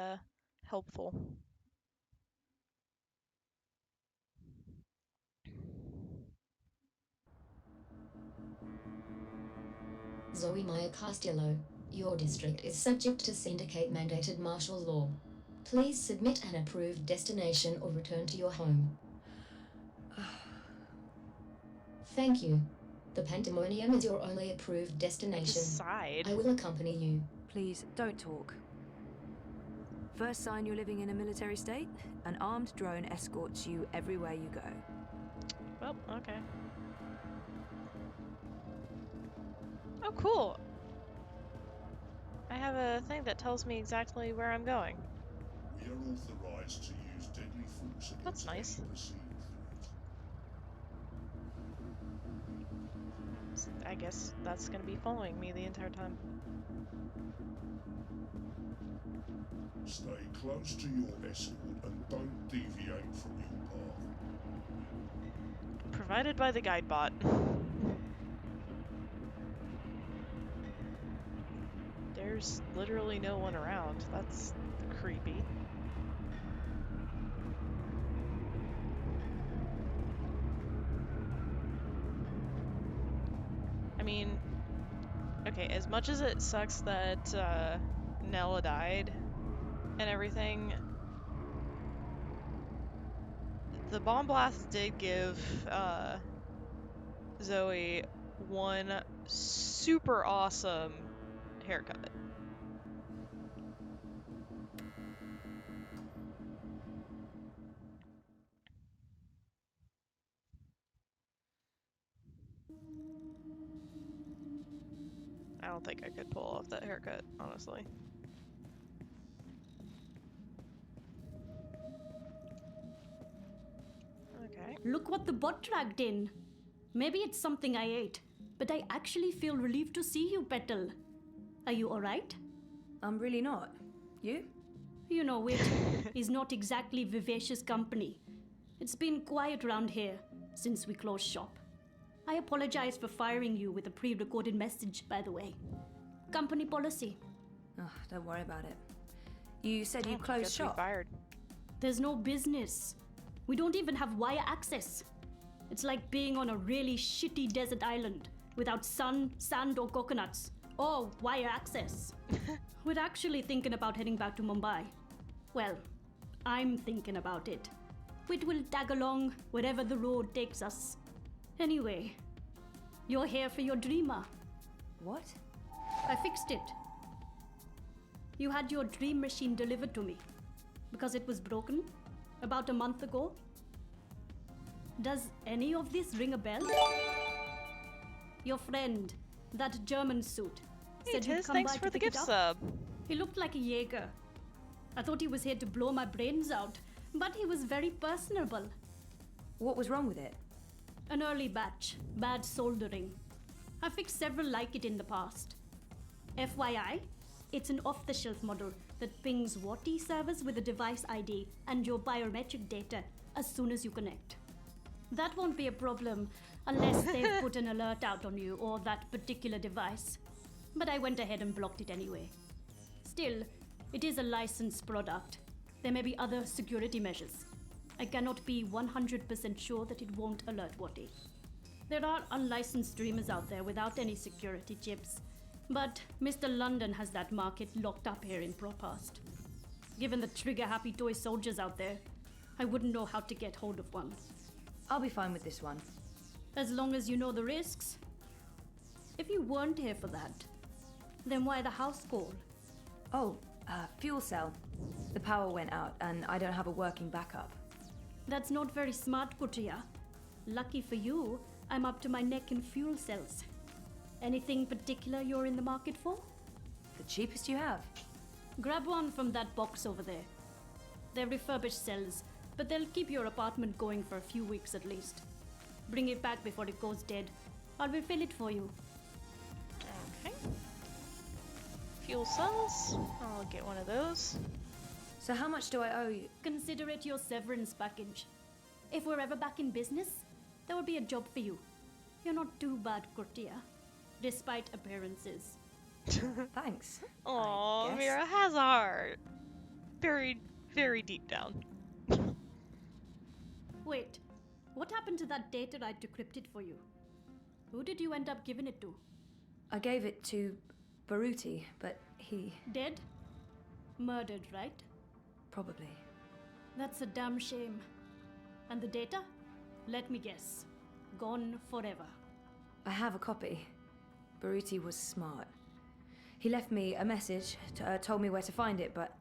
helpful. Zoe Maya Castillo, your district is subject to Syndicate-mandated martial law. Please submit an approved destination or return to your home. Thank you. The Pandemonium is your only approved destination. Sighed. I will accompany you. Please, don't talk. First sign you're living in a military state, an armed drone escorts you everywhere you go. Well, okay. Oh, cool. I have a thing that tells me exactly where I'm going. We are authorized to use deadly force against That's nice. any perceived threat. I guess that's gonna be following me the entire time. Stay close to your escort and don't deviate from your path. Provided by the guide bot. There's literally no one around. That's creepy. I mean, okay, as much as it sucks that Nella died and everything, the bomb blast did give Zoe one super awesome haircut. don't think I could pull off that haircut, honestly. Okay. Look what the bot dragged in. Maybe it's something I ate, but I actually feel relieved to see you, Petal. Are you alright? I'm really not. You? You know it. Is not exactly vivacious company. It's been quiet around here since we closed shop. I apologize for firing you with a pre-recorded message, by the way. Company policy. Oh, don't worry about it. You said you closed shop. Fired. There's no business. We don't even have wire access. It's like being on a really shitty desert island without sun, sand, or coconuts. Or wire access. We're actually thinking about heading back to Mumbai. Well, I'm thinking about it. We will tag along wherever the road takes us. Anyway, you're here for your dreamer. What? I fixed it. You had your dream machine delivered to me because it was broken about a month ago. Does any of this ring a bell? Your friend, that German suit, said you'd come thanks by for to the pick it gift up. sub. He looked like a Jaeger. I thought he was here to blow my brains out, but he was very personable. What was wrong with it? An early batch, bad soldering. I fixed several like it in the past. FYI, it's an off-the-shelf model that pings WATI servers with a device ID and your biometric data as soon as you connect. That won't be a problem unless they've put an alert out on you or that particular device. But I went ahead and blocked it anyway. Still, it is a licensed product. There may be other security measures. I cannot be 100% sure that it won't alert WATI. There are unlicensed dreamers out there without any security chips, but Mr. London has that market locked up here in Propast. Given the trigger-happy toy soldiers out there, I wouldn't know how to get hold of one. I'll be fine with this one. As long as you know the risks. If you weren't here for that, then why the house call? Oh, fuel cell. The power went out and I don't have a working backup. That's not very smart, Kutia. Lucky for you, I'm up to my neck in fuel cells. Anything particular you're in the market for? The cheapest you have. Grab one from that box over there. They're refurbished cells, but they'll keep your apartment going for a few weeks at least. Bring it back before it goes dead. I'll refill it for you. Okay. Fuel cells. I'll get one of those. So how much do I owe you? Consider it your severance package. If we're ever back in business, there will be a job for you. You're not too bad, Kurtia, despite appearances. Thanks. Aw, Mira has a heart. Very, very deep down. Wait, what happened to that data I decrypted for you? Who did you end up giving it to? I gave it to Baruti, but he... Dead? Murdered, right? Probably. That's a damn shame. And the data? Let me guess. Gone forever. I have a copy. Baruti was smart. He left me a message, told me where to find it, but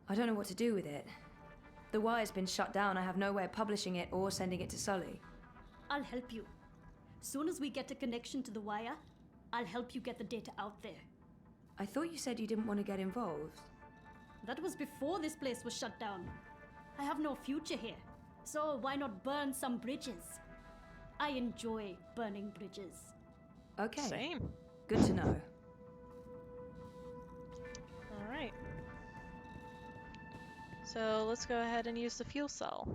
I don't know what to do with it. The wire's been shut down. I have no way of publishing it or sending it to Sully. I'll help you. Soon as we get a connection to the wire, I'll help you get the data out there. I thought you said you didn't want to get involved. That was before this place was shut down. I have no future here, so why not burn some bridges? I enjoy burning bridges. Okay. Same. Good to know. Alright. So let's go ahead and use the fuel cell.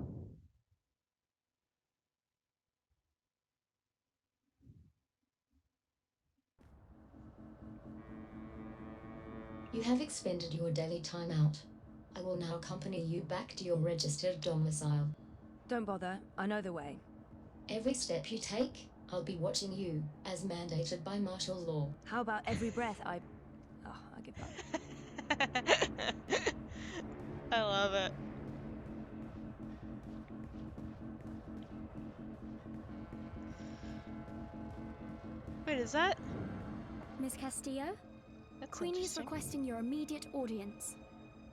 You have expended your daily timeout. I will now accompany you back to your registered domicile. Don't bother. I know the way. Every step you take, I'll be watching you, as mandated by martial law. How about every breath I give up. I love it. Wait, is that? Miss Castillo? That's Queenie's interesting. requesting your immediate audience.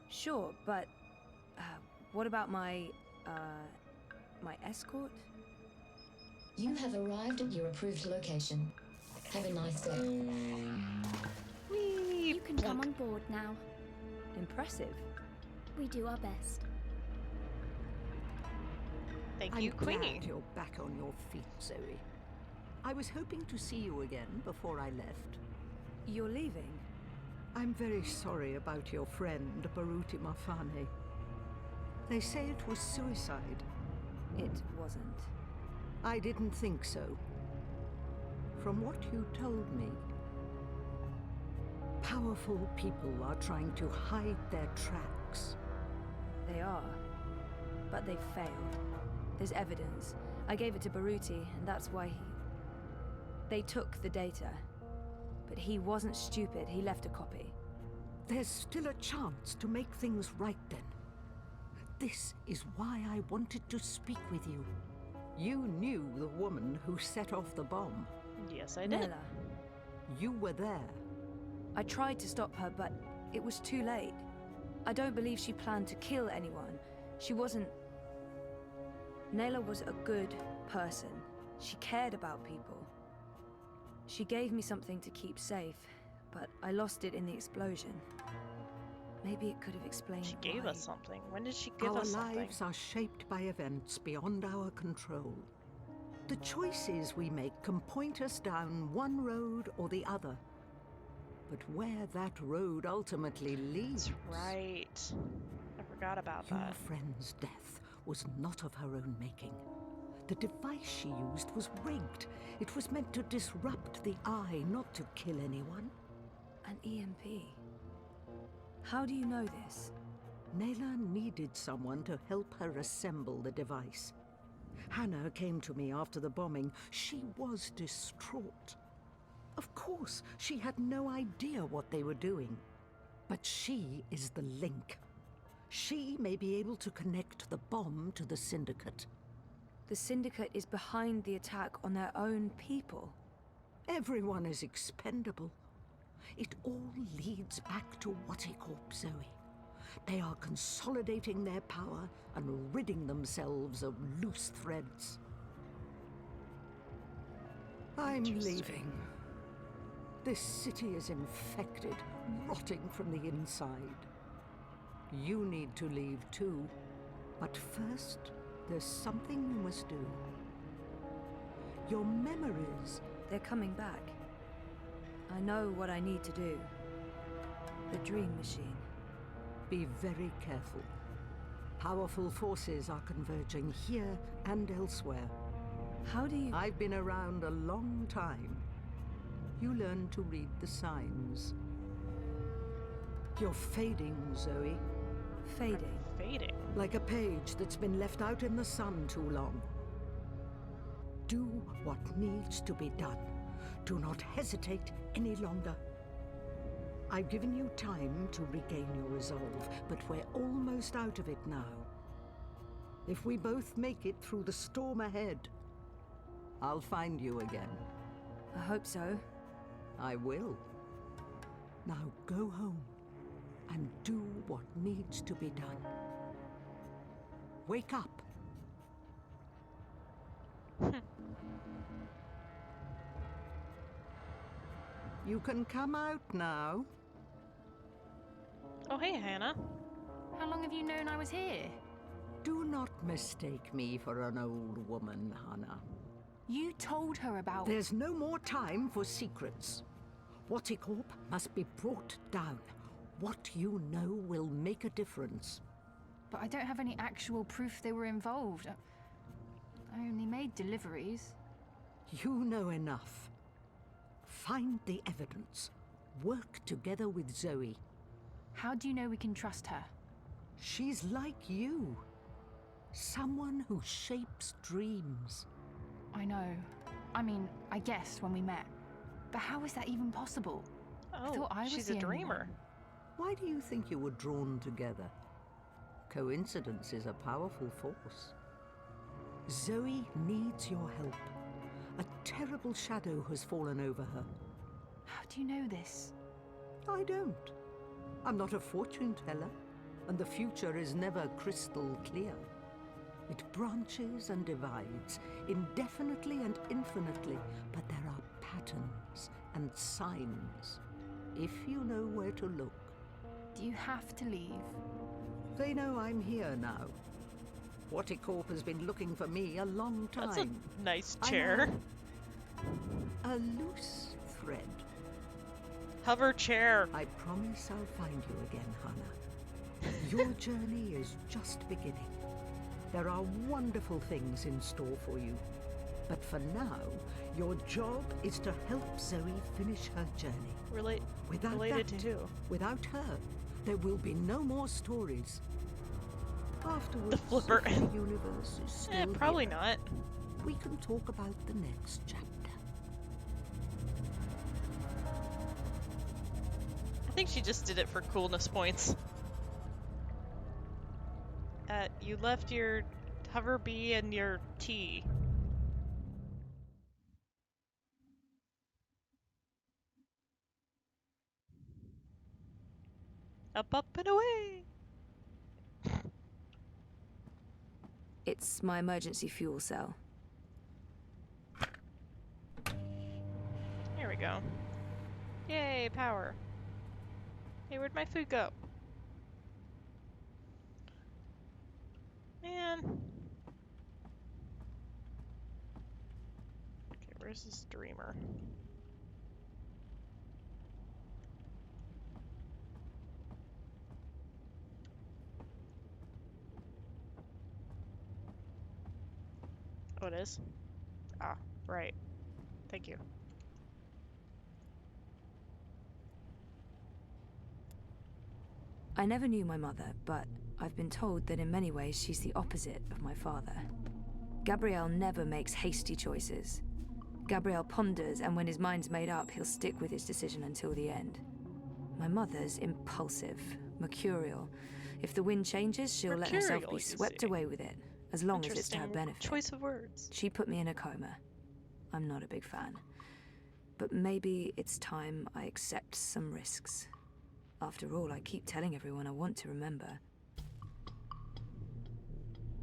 Sure, but what about my escort? You have arrived at your approved location. Have a nice day. Zoe, You can come on board now. Impressive. We do our best. Thank I'm you, Queenie. glad you're back on your feet, Zoe. I was hoping to see you again before I left. You're leaving? I'm very sorry about your friend, Baruti Mafane. They say it was suicide. It wasn't. I didn't think so. From what you told me, powerful people are trying to hide their tracks. They are. But they've failed. There's evidence. I gave it to Baruti, and that's why They took the data. But he wasn't stupid. He left a copy. There's still a chance to make things right then. This is why I wanted to speak with you. You knew the woman who set off the bomb. Yes, I did. Nella. You were there. I tried to stop her, but it was too late. I don't believe she planned to kill anyone. She wasn't... Nayla was a good person. She cared about people. She gave me something to keep safe, but I lost it in the explosion. Maybe it could have explained She gave why. us something. When did she give Our us something? lives are shaped by events beyond our control. The choices we make can point us down one road or the other. But where that road ultimately leads... That's right. I forgot about Your that. friend's death was not of her own making. The device she used was rigged. It was meant to disrupt the eye, not to kill anyone. An EMP? How do you know this? Nayla needed someone to help her assemble the device. Hannah came to me after the bombing. She was distraught. Of course, she had no idea what they were doing. But she is the link. She may be able to connect the bomb to the Syndicate. The Syndicate is behind the attack on their own people. Everyone is expendable. It all leads back to Watticorp, Zoe. They are consolidating their power and ridding themselves of loose threads. I'm leaving. This city is infected, rotting from the inside. You need to leave too. But first, there's something you must do. Your memories... They're coming back. I know what I need to do. The Dream Machine. Be very careful. Powerful forces are converging here and elsewhere. How do you... I've been around a long time. You learn to read the signs. You're fading, Zoe. Fading? Fading? Like a page that's been left out in the sun too long. Do what needs to be done. Do not hesitate any longer. I've given you time to regain your resolve, but we're almost out of it now. If we both make it through the storm ahead, I'll find you again. I hope so. I will. Now go home and do what needs to be done. Wake up. You can come out now. Oh, hey, Hannah. How long have you known I was here? Do not mistake me for an old woman, Hannah. You told her about... There's no more time for secrets. Watticorp must be brought down. What you know will make a difference. But I don't have any actual proof they were involved. I only made deliveries. You know enough. Find the evidence. Work together with Zoe. How do you know we can trust her? She's like you. Someone who shapes dreams. I know. I mean, I guessed when we met. But how is that even possible? I Oh, thought I was she's the a only dreamer. one. Why do you think you were drawn together? Coincidence is a powerful force. Zoe needs your help. A terrible shadow has fallen over her. How do you know this? I don't. I'm not a fortune teller, and the future is never crystal clear. It branches and divides, indefinitely and infinitely, but there are patterns and signs. if you know where to look. Do you have to leave? They know I'm here now. Horticorp has been looking for me a long time. That's a nice chair. A loose thread. Hover chair. I promise I'll find you again, Hannah. Your journey is just beginning. There are wonderful things in store for you. But for now, your job is to help Zoe finish her journey. Related to who? Without her, there will be no more stories. Afterwards, The flipper. if the universe is still Probably here, not. we can talk about the next chapter. I think she just did it for coolness points. You left your hover bee and your tea. Up, up, and away! It's my emergency fuel cell. There we go. Yay, power. Hey, where'd my food go? Man. Okay, where's this dreamer? Oh, it is? Ah, right. Thank you. I never knew my mother, but I've been told that in many ways she's the opposite of my father. Gabriel never makes hasty choices. Gabriel ponders, and when his mind's made up, he'll stick with his decision until the end. My mother's impulsive, mercurial. If the wind changes, she'll let herself be swept away with it, as long as it's to her benefit. Choice of words. She put me in a coma. I'm not a big fan. But maybe it's time I accept some risks. After all, I keep telling everyone I want to remember.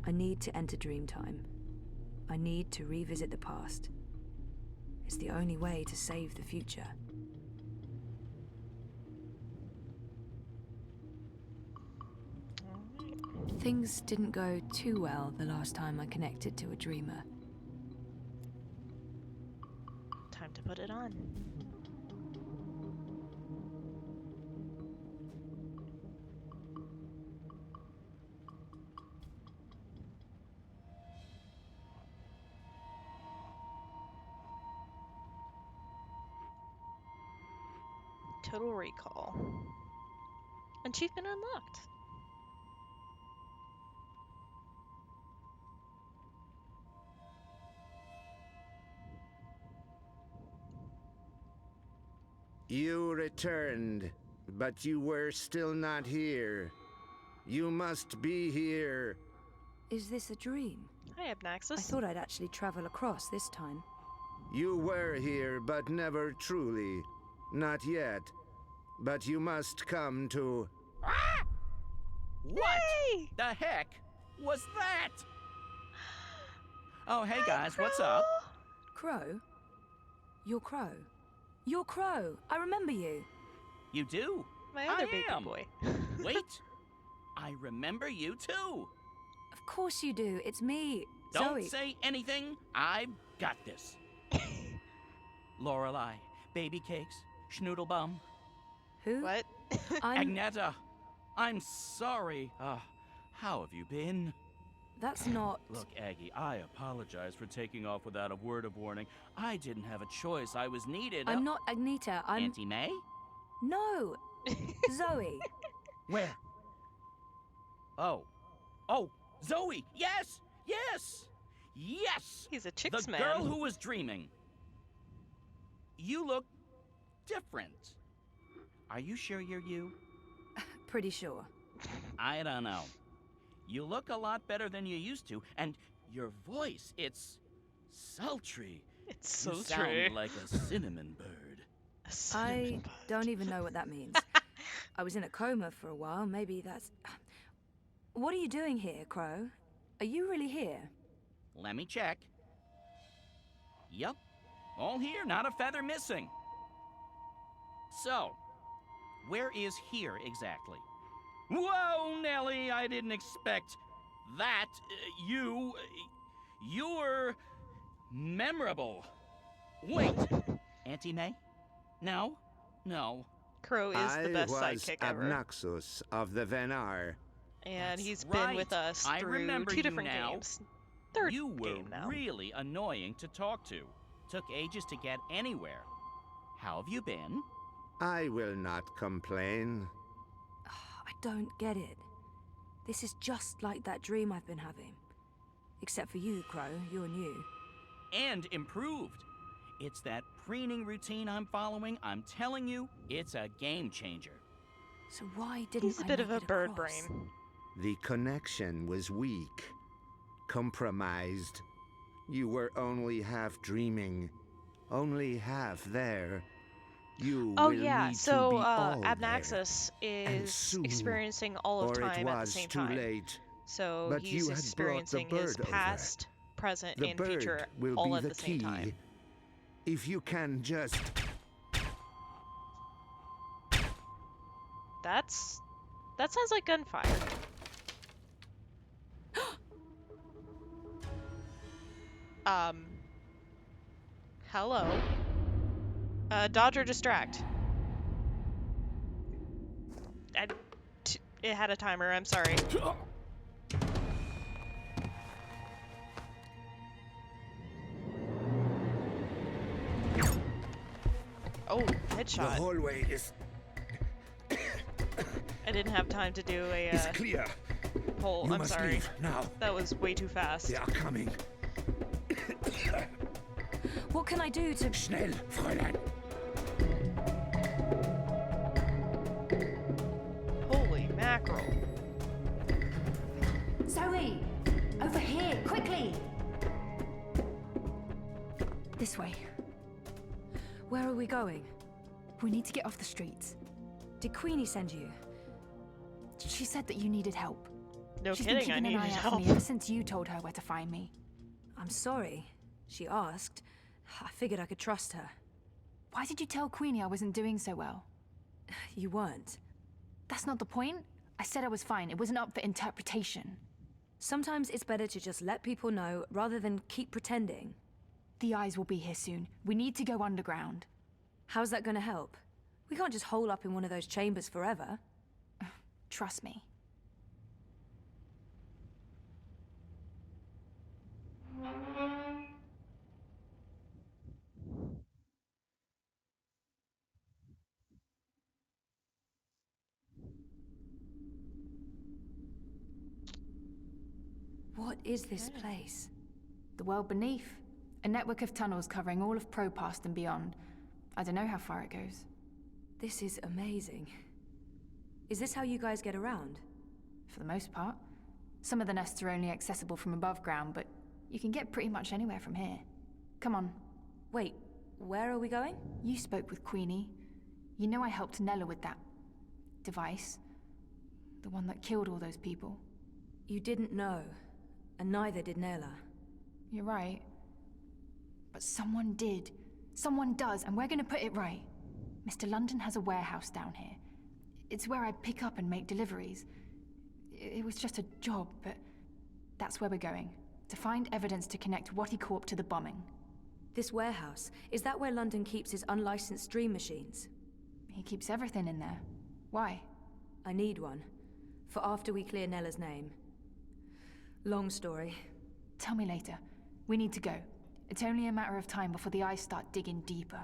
I need to enter Dreamtime. I need to revisit the past. It's the only way to save the future. Things didn't go too well the last time I connected to a dreamer. Time to put it on. Total Recall. Achievement unlocked. You returned, but you were still not here. You must be here. Is this a dream? Hi, Abnaxis. I thought I'd actually travel across this time. You were here, but never truly. Not yet. But you must come to... Ah! What the heck was that? Oh, hey guys, what's up? Crow? You're Crow. You're Crow. I remember you. You do? My other baby am. boy. Wait. I remember you too. Of course you do. It's me, Don't Zoe. say anything. I've got this. Lorelei, baby cakes, schnoodlebum. Who? What? Agneta, I'm sorry. How have you been? That's not... Look, Aggie, I apologize for taking off without a word of warning. I didn't have a choice. I was needed. I'm not Agneta. I'm... Auntie May? No. Zoe. Where? Oh. Oh, Zoe! Yes! Yes! Yes! He's a chicks the man. girl who was dreaming. You look different. Are you sure you're you? Pretty sure. I don't know. You look a lot better than you used to, and your voice, it's sultry. It's sultry. You sound like a cinnamon bird. I don't even know what that means. I was in a coma for a while. Maybe that's... What are you doing here, Crow? Are you really here? Let me check. Yep. All here, not a feather missing. So, Where is here exactly? Whoa, Nellie, I didn't expect that. You're memorable. Wait, Auntie May? No, no. Crow is the I best was sidekick ever. Abnaxus of the Venar. And he's Right. been with us I through remember 2 you different now. games. Third You were game now. really annoying to talk to. Took ages to get anywhere. How have you been? I will not complain. I don't get it. This is just like that dream I've been having. Except for you, Crow. You're new. And improved. It's that preening routine I'm following. I'm telling you, it's a game changer. So why didn't He's a I bit of make a it bird across? brain. The connection was weak. Compromised. You were only half dreaming. Only half there. You Oh will yeah, need so to be all Abnaxus there. And is soon, experiencing all of or time it at the was same too time. late. So But he's you had brought the experiencing his bird over. past, present, The and bird future will all be at the the same key. time. If you can just... That sounds like gunfire. Hello. Dodge or distract. It had a timer, I'm sorry. Oh, headshot. The hallway is... I didn't have time to do a It's clear. poll. You I'm must sorry. leave now. That was way too fast. They are coming. What can I do to... Schnell, Fräulein. Holy mackerel. Zoe! Over here, quickly! This way. Where are we going? We need to get off the streets. Did Queenie send you? She said that you needed help. No She's kidding, been I keeping an needed eye out help. for me ever since you told her where to find me. I'm sorry. She asked. I figured I could trust her. Why did you tell Queenie I wasn't doing so well? You weren't. That's not the point. I said I was fine. It wasn't up for interpretation. Sometimes it's better to just let people know rather than keep pretending. The eyes will be here soon. We need to go underground. How's that gonna help? We can't just hole up in one of those chambers forever. Trust me. What is this place? The world beneath. A network of tunnels covering all of Propast and beyond. I don't know how far it goes. This is amazing. Is this how you guys get around? For the most part. Some of the nests are only accessible from above ground, but you can get pretty much anywhere from here. Come on. Wait, where are we going? You spoke with Queenie. You know I helped Nella with that device. The one that killed all those people. You didn't know, and neither did Nella. You're right. But someone did. Someone does, and we're gonna put it right. Mr. London has a warehouse down here. It's where I pick up and make deliveries. It was just a job, but that's where we're going. To find evidence to connect Watty Corp to the bombing. This warehouse, is that where London keeps his unlicensed dream machines? He keeps everything in there. Why? I need one. For after we clear Nella's name. Long story. Tell me later. We need to go. It's only a matter of time before the eyes start digging deeper.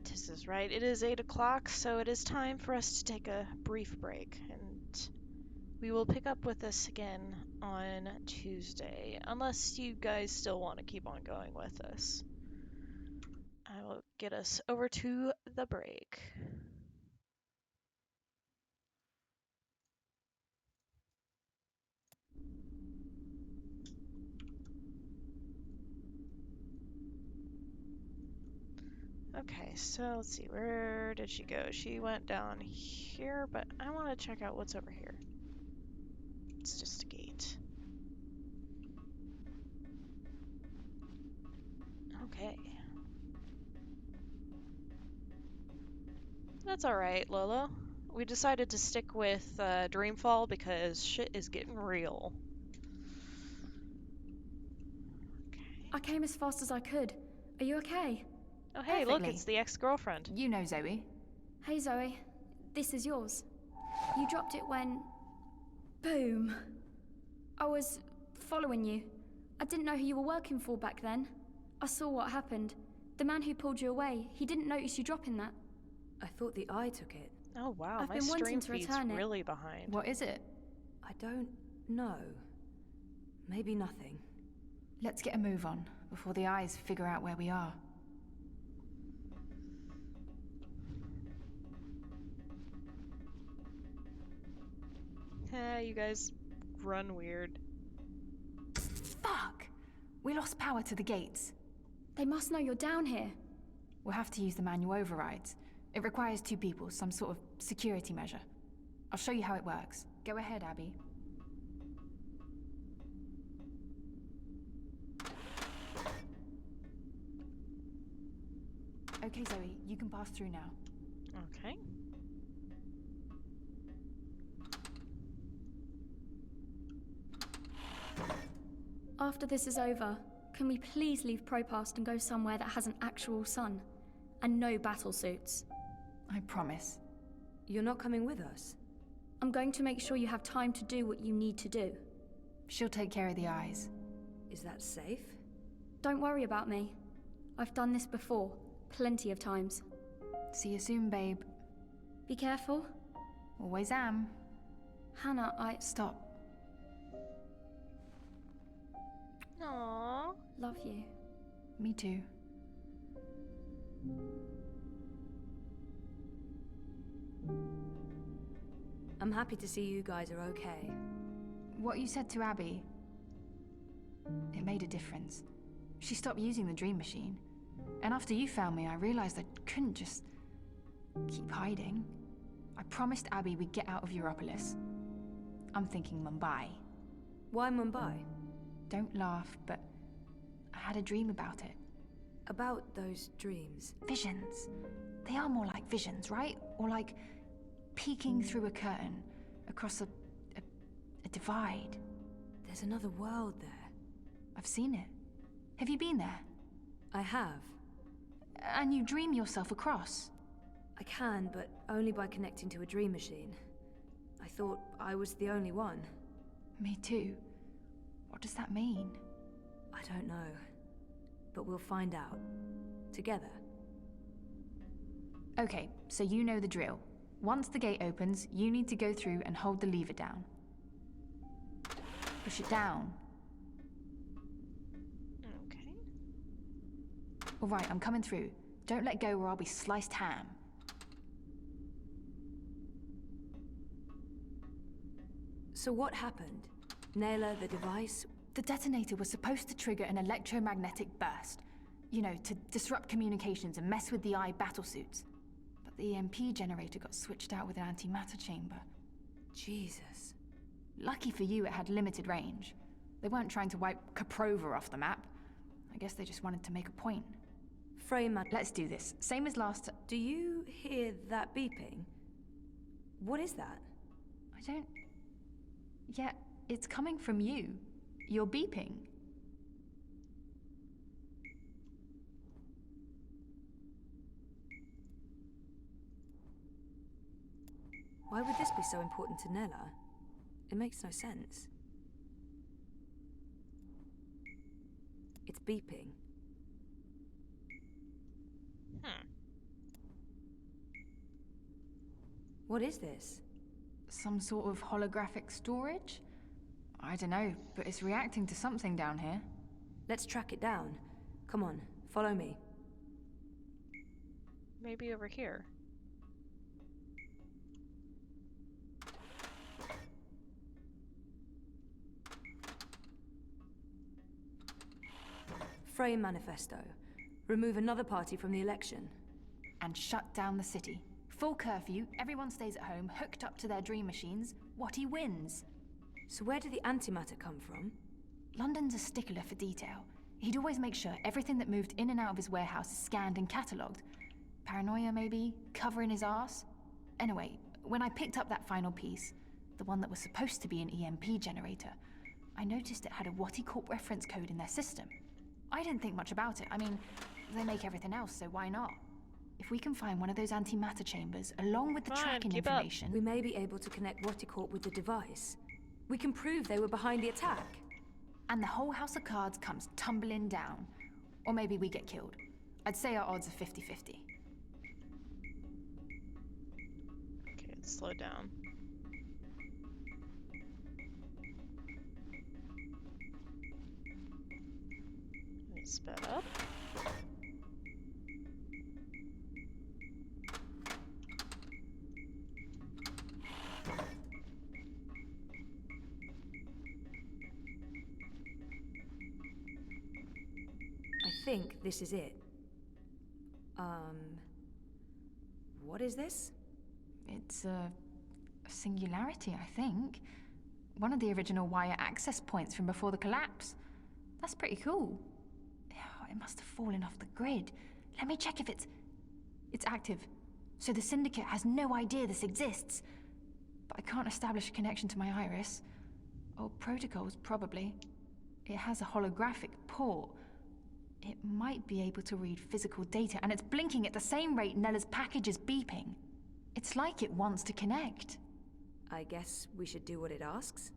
This is right. It is 8 o'clock, so it is time for us to take a brief break. And we will pick up with this again on Tuesday. Unless you guys still want to keep on going with us. I will get us over to the break. Okay, so let's see, where did she go? She went down here, but I want to check out what's over here. It's just a gate. Okay. That's alright, Lola. We decided to stick with Dreamfall because shit is getting real. I came as fast as I could. Are you okay? Oh hey, look, Perfectly. it's the ex-girlfriend. You know Zoe. Hey Zoe, this is yours. You dropped it when... Boom. I was following you. I didn't know who you were working for back then. I saw what happened. The man who pulled you away, he didn't notice you dropping that. I thought the eye took it. Oh wow, I've my been wanting stream to feed's return it. really behind. What is it? I don't know. Maybe nothing. Let's get a move on before the eyes figure out where we are. You guys run weird. Fuck! We lost power to the gates. They must know you're down here. We'll have to use the manual overrides. It requires 2 people, some sort of security measure. I'll show you how it works. Go ahead, Abby. Okay, Zoe, you can pass through now. Okay. After this is over, can we please leave Propast and go somewhere that has an actual sun? And no battle suits. I promise. You're not coming with us? I'm going to make sure you have time to do what you need to do. She'll take care of the eyes. Is that safe? Don't worry about me. I've done this before, plenty of times. See you soon, babe. Be careful. Always am. Hannah, Stop. Aww. Love you. Me too. I'm happy to see you guys are okay. What you said to Abby, it made a difference. She stopped using the dream machine. And after you found me, I realized I couldn't just keep hiding. I promised Abby we'd get out of Europolis. I'm thinking Mumbai. Why Mumbai? Don't laugh, but I had a dream about it. About those dreams? Visions. They are more like visions, right? Or like peeking through a curtain across a divide. There's another world there. I've seen it. Have you been there? I have. And you dream yourself across? I can, but only by connecting to a dream machine. I thought I was the only one. Me too. What does that mean? I don't know. But we'll find out. Together. Okay, so you know the drill. Once the gate opens, you need to go through and hold the lever down. Push it down. Okay. All right, I'm coming through. Don't let go or I'll be sliced ham. So what happened? Naylor, the device? The detonator was supposed to trigger an electromagnetic burst. You know, to disrupt communications and mess with the eye battlesuits. But the EMP generator got switched out with an antimatter chamber. Jesus. Lucky for you, it had limited range. They weren't trying to wipe Caprova off the map. I guess they just wanted to make a point. Let's do this. Same as last. Do you hear that beeping? What is that? I don't... Yeah, it's coming from you. You're beeping. Why would this be so important to Nella? It makes no sense. It's beeping. What is this? Some sort of holographic storage? I don't know, but it's reacting to something down here. Let's track it down. Come on, follow me. Maybe over here. Frame manifesto. Remove another party from the election. And shut down the city. Full curfew, everyone stays at home, hooked up to their dream machines. What he wins. So where did the antimatter come from? London's a stickler for detail. He'd always make sure everything that moved in and out of his warehouse is scanned and catalogued. Paranoia, maybe? Covering his ass? Anyway, when I picked up that final piece, the one that was supposed to be an EMP generator, I noticed it had a Watticorp reference code in their system. I didn't think much about it. I mean, they make everything else, so why not? If we can find one of those antimatter chambers, along with the tracking information... We may be able to connect Watticorp with the device. We can prove they were behind the attack. And the whole house of cards comes tumbling down. Or maybe we get killed. I'd say our odds are 50-50. Okay, let's slow down. Let's sped up. I think this is it. What is this? It's a singularity, I think. One of the original wire access points from before the collapse. That's pretty cool. Oh, it must have fallen off the grid. Let me check if it's active. So the Syndicate has no idea this exists. But I can't establish a connection to my iris. Or protocols, probably. It has a holographic port. It might be able to read physical data, and it's blinking at the same rate Nella's package is beeping. It's like it wants to connect. I guess we should do what it asks.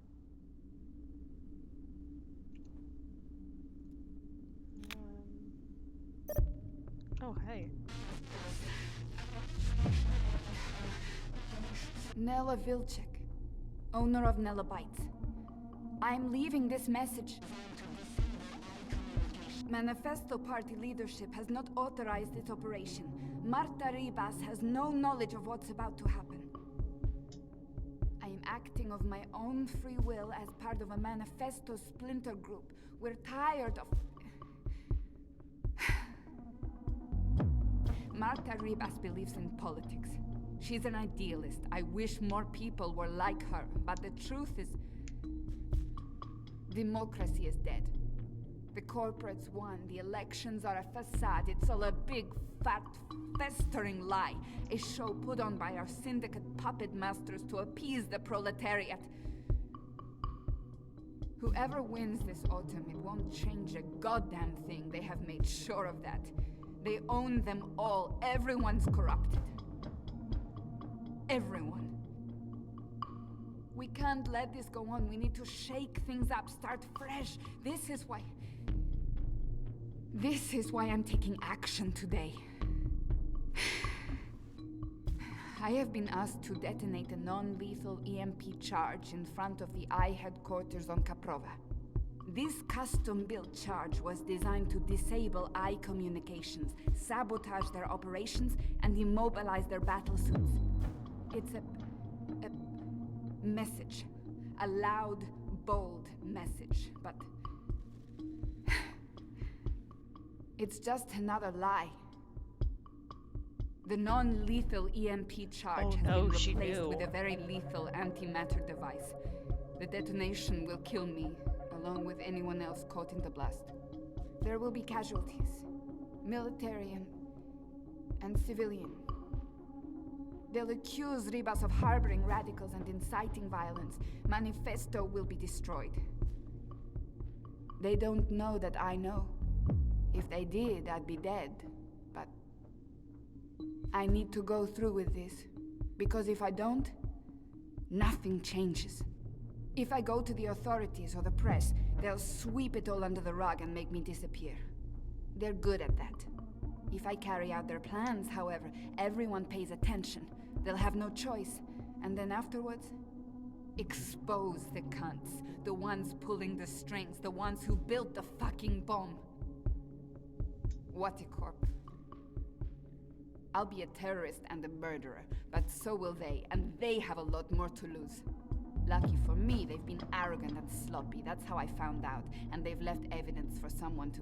Oh, hey. Nella Vilcek, owner of Nella Bytes. I'm leaving this message. Manifesto Party leadership has not authorized this operation. Marta Ribas has no knowledge of what's about to happen. I am acting of my own free will as part of a Manifesto splinter group. We're tired of... Marta Ribas believes in politics. She's an idealist. I wish more people were like her, but the truth is... democracy is dead. The corporates won, the elections are a facade, it's all a big, fat, festering lie. A show put on by our syndicate puppet masters to appease the proletariat. Whoever wins this autumn, it won't change a goddamn thing. They have made sure of that. They own them all. Everyone's corrupted. Everyone. We can't let this go on. We need to shake things up, start fresh. This is why I'm taking action today. I have been asked to detonate a non-lethal EMP charge in front of the I headquarters on Caprova. This custom-built charge was designed to disable I communications, sabotage their operations, and immobilize their battlesuits. It's a message. A loud, bold message, but... it's just another lie. The non-lethal EMP charge has been replaced with a very lethal antimatter device. The detonation will kill me, along with anyone else caught in the blast. There will be casualties, military and civilian. They'll accuse Ribas of harboring radicals and inciting violence. Manifesto will be destroyed. They don't know that I know. If they did, I'd be dead. But I need to go through with this. Because if I don't, nothing changes. If I go to the authorities or the press, they'll sweep it all under the rug and make me disappear. They're good at that. If I carry out their plans, however, everyone pays attention. They'll have no choice. And then afterwards, expose the cunts. The ones pulling the strings. The ones who built the fucking bomb. Watticorp. I'll be a terrorist and a murderer, but so will they, and they have a lot more to lose. Lucky for me, they've been arrogant and sloppy. That's how I found out, and they've left evidence for someone to...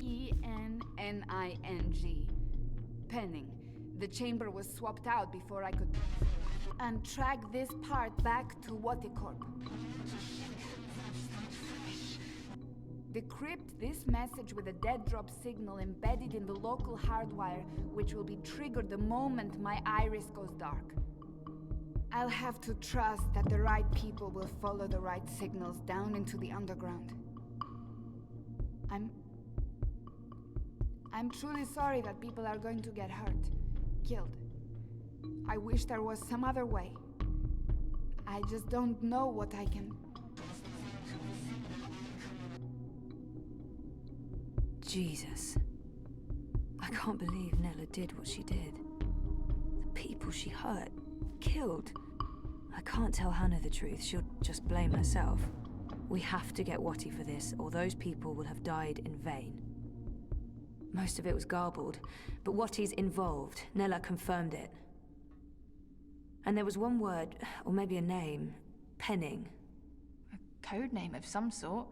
E-N-N-I-N-G. Penning. The chamber was swapped out before I could... and track this part back to Watticorp. Decrypt this message with a dead drop signal embedded in the local hardwire, which will be triggered the moment my iris goes dark. I'll have to trust that the right people will follow the right signals down into the underground. I'm truly sorry that people are going to get hurt, killed. I wish there was some other way. I just don't know what I can... Jesus. I can't believe Nella did what she did. The people she hurt, killed. I can't tell Hannah the truth. She'll just blame herself. We have to get Watty for this, or those people will have died in vain. Most of it was garbled, but Watty's involved. Nella confirmed it. And there was one word, or maybe a name. Penning. A code name of some sort.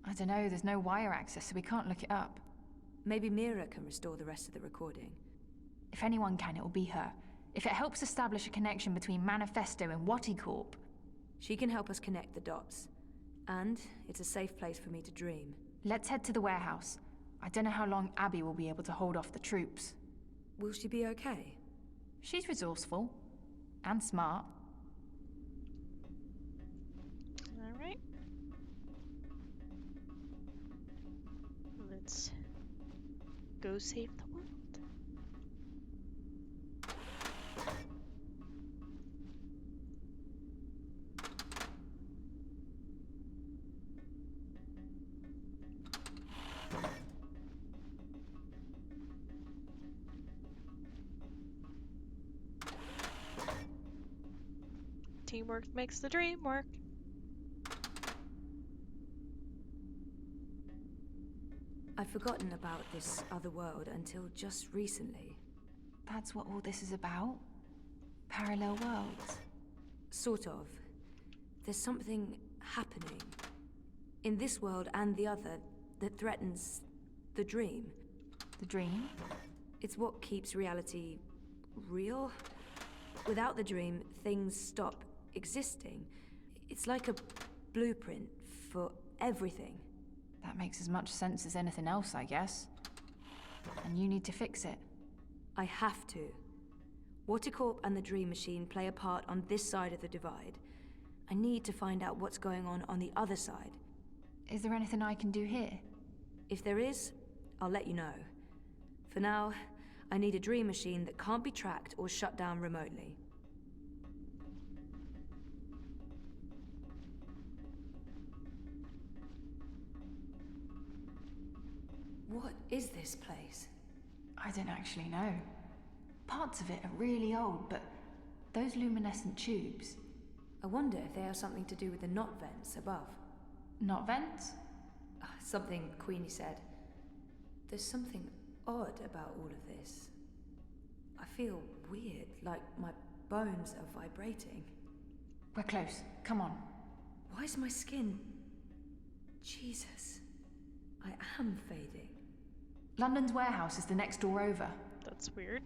I don't know, there's no wire access, so we can't look it up. Maybe Mira can restore the rest of the recording. If anyone can, it'll be her. If it helps establish a connection between Manifesto and Watty Corp. She can help us connect the dots. And it's a safe place for me to dream. Let's head to the warehouse. I don't know how long Abby will be able to hold off the troops. Will she be okay? She's resourceful. And smart. Alright. Let's go save the world. Teamwork makes the dream work. I'd forgotten about this other world until just recently. That's what all this is about? Parallel worlds? Sort of. There's something happening in this world and the other that threatens the dream. The dream? It's what keeps reality real. Without the dream, things stop existing. It's like a blueprint for everything. That makes as much sense as anything else, I guess. And you need to fix it. I have to. Watercorp and the Dream Machine play a part on this side of the divide. I need to find out what's going on the other side. Is there anything I can do here? If there is, I'll let you know. For now, I need a Dream Machine that can't be tracked or shut down remotely. What is this place? I don't actually know. Parts of it are really old, but those luminescent tubes... I wonder if they have something to do with the knot vents above. Knot vents? Something Queenie said. There's something odd about all of this. I feel weird, like my bones are vibrating. We're close. Come on. Why is my skin... Jesus. I am fading. London's warehouse is the next door over. That's weird.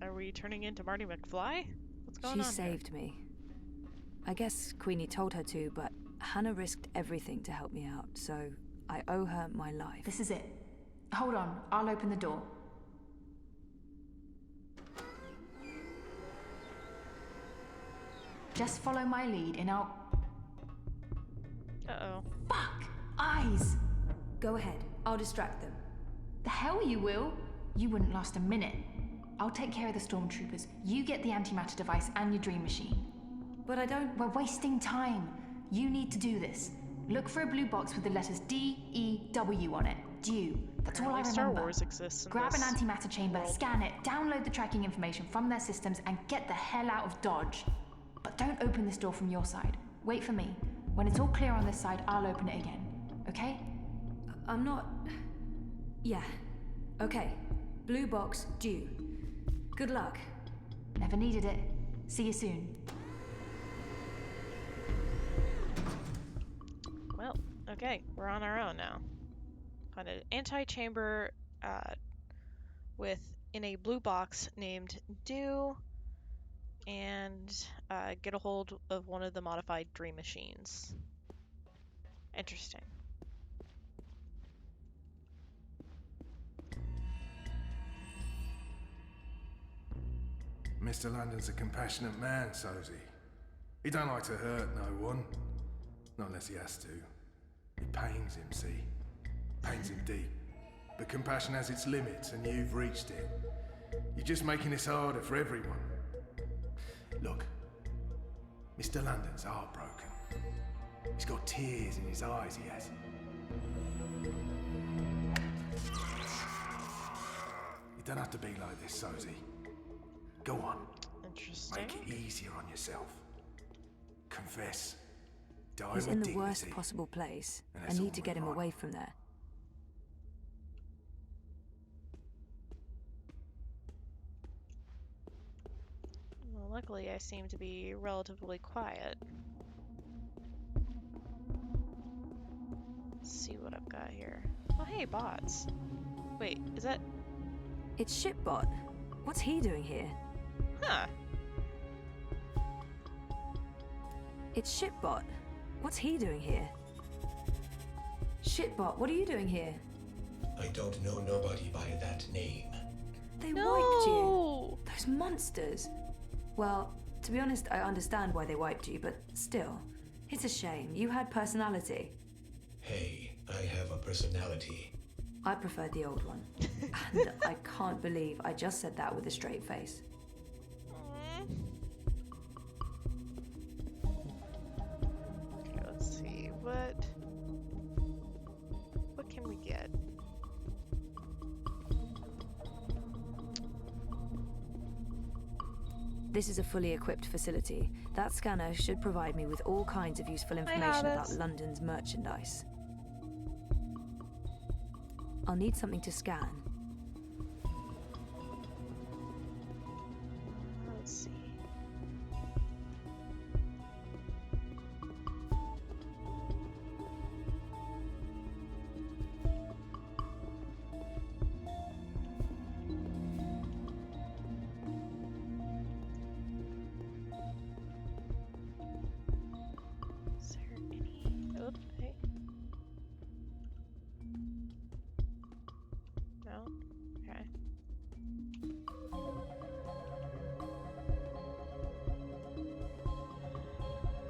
Are we turning into Marty McFly? What's going on? She saved me. I guess Queenie told her to, but Hannah risked everything to help me out, so I owe her my life. This is it. Hold on, I'll open the door. Just follow my lead and I'll... Uh-oh. Fuck! Eyes! Go ahead, I'll distract them. The hell you will? You wouldn't last a minute. I'll take care of the stormtroopers. You get the antimatter device and your dream machine. But I don't... We're wasting time. You need to do this. Look for a blue box with the letters D-E-W on it. Dew. That's all I remember. Star Wars exists in Grab this an antimatter chamber, world. scan it, download the tracking information from their systems, and get the hell out of Dodge. But don't open this door from your side. Wait for me. When it's all clear on this side, I'll open it again. Okay? I'm not... Yeah. Okay. Blue box, due. Good luck. Never needed it. See you soon. Well, okay, we're on our own now. Found an anti-chamber in a blue box named Dew. and get a hold of one of the modified dream machines. Interesting. Mr. London's a compassionate man, so's he. He don't like to hurt no one. Not unless he has to. It pains him, see? Pains him deep. But compassion has its limits, and you've reached it. You're just making this harder for everyone. Look, Mr. London's heartbroken. He's got tears in his eyes, he has. You don't have to be like this, Sozy. Go on. Interesting. Make it easier on yourself. Confess. Die He's with in the dignity. worst possible place. And I that's need all to we get him want. away from there. Well, luckily I seem to be relatively quiet. Let's see what I've got here. Oh, hey, bots. Wait, is that... It's Shipbot. What's he doing here? Huh. It's Shipbot. What's he doing here? Shitbot, what are you doing here? I don't know nobody by that name. They wiped you. Those monsters. Well, to be honest, I understand why they wiped you, but still, it's a shame. You had personality. Hey, I have a personality. I preferred the old one. And I can't believe I just said that with a straight face. Okay, let's see. What can we get? This is a fully equipped facility. That scanner should provide me with all kinds of useful information about London's merchandise. I'll need something to scan. Let's see. Is there any... Oh, hey. No? Okay.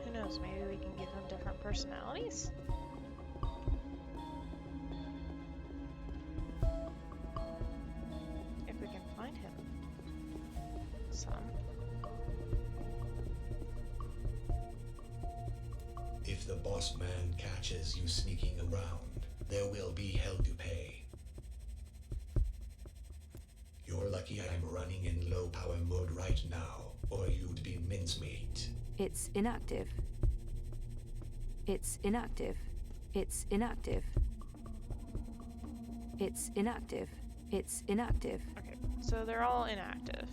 Who knows, maybe we can give them different personalities? If we can find him. Some. If the boss man catches you sneaking around, there will be hell to pay. You're lucky I'm running in low power mode right now, or you'd be mincemeat. It's inactive. It's inactive. It's inactive. It's inactive. It's inactive. Okay, so they're all inactive.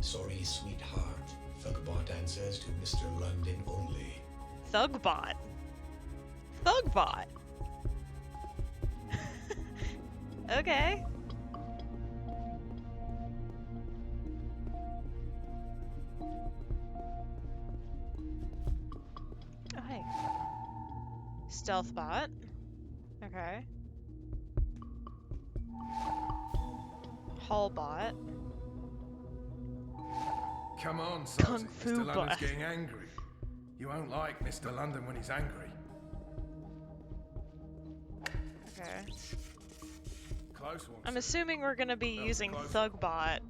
Sorry, sweetheart. Thugbot answers to Mr. London only. Thugbot? Thugbot? Okay. Oh, hey. Stealthbot. Okay. Hallbot. Come on, Sozy. Kung Fu Mr. London's bot. getting angry. You won't like Mr. London when he's angry. Okay. Close one. I'm assuming we're gonna be using Thugbot.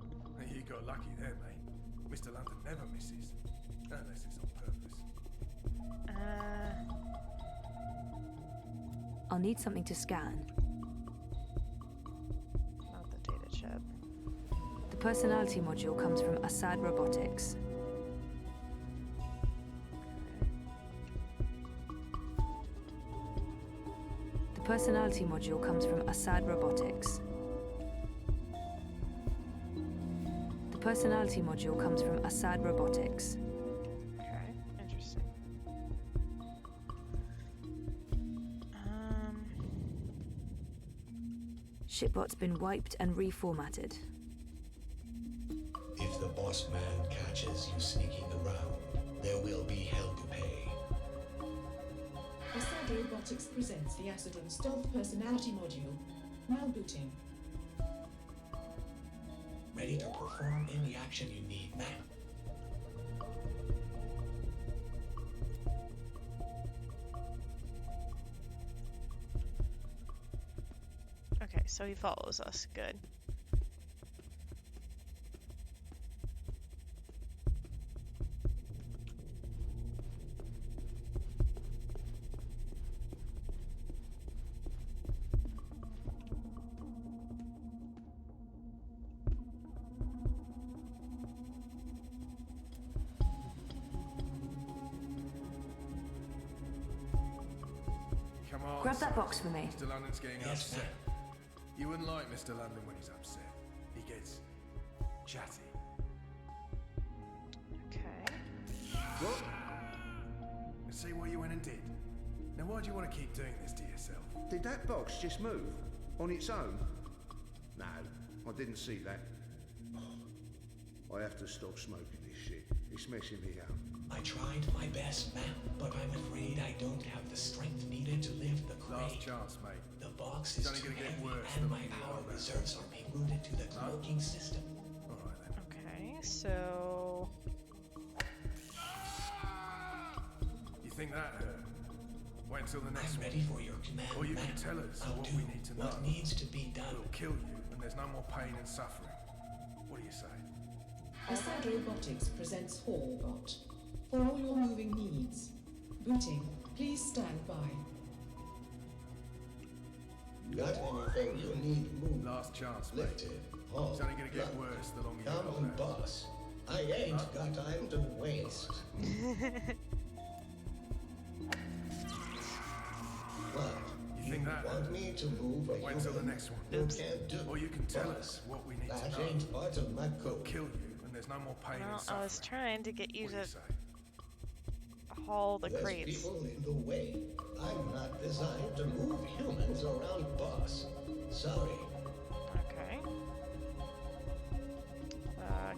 You got lucky there, mate. Mr. London never misses. Unless it's on purpose. I'll need something to scan. Not the data chip. The personality module comes from Assad Robotics. The personality module comes from Assad Robotics. The personality module comes from Assad Robotics. Okay, interesting. Shipbot's been wiped and reformatted. If the boss man catches you sneaking around, there will be hell to pay. Asad Robotics presents the Acidon Stealth Personality Module. Now booting. Ready to perform any action you need, ma'am. Okay, so he follows us. Good. Come on. Grab that box for me. Mr. London's getting upset. You wouldn't like Mr. London when he's upset. He gets chatty. Okay. What? And see what you went and did. Now why do you want to keep doing this to yourself? Did that box just move? On its own? No, I didn't see that. Oh, I have to stop smoking this shit. It's messing me up. I tried my best, ma'am, but I'm afraid I don't have the strength needed to lift the crate. Last chance, mate. The box is only too gonna get heavy, worse and the my longer you power hold out. reserves are being routed to the cloaking system. Alright then. Okay, so... You think that hurt? Wait until the next I'm one. ready for your command, Or you ma'am. can tell us I'll what do we need to know. what needs to be done. We'll kill you, and there's no more pain and suffering. What do you say? Asad Robotics presents Hallbot. For all your moving needs. Booting. Please stand by. Got anything you need moved? Last chance, mate. Lifted. Oh, It's only gonna get worse the longer you come hold on, out. boss. I ain't got time to waste. What? You think that want me to move a Wait until the human? next one. You can't do. Or you can tell boss. us what we need That to know. ain't part of my We'll code. kill you, and there's no more pain Well, and I suffering. was trying to get you What do you to say? haul the There's crates. people in the way. I'm not designed to move humans around, boss. Sorry. Okay.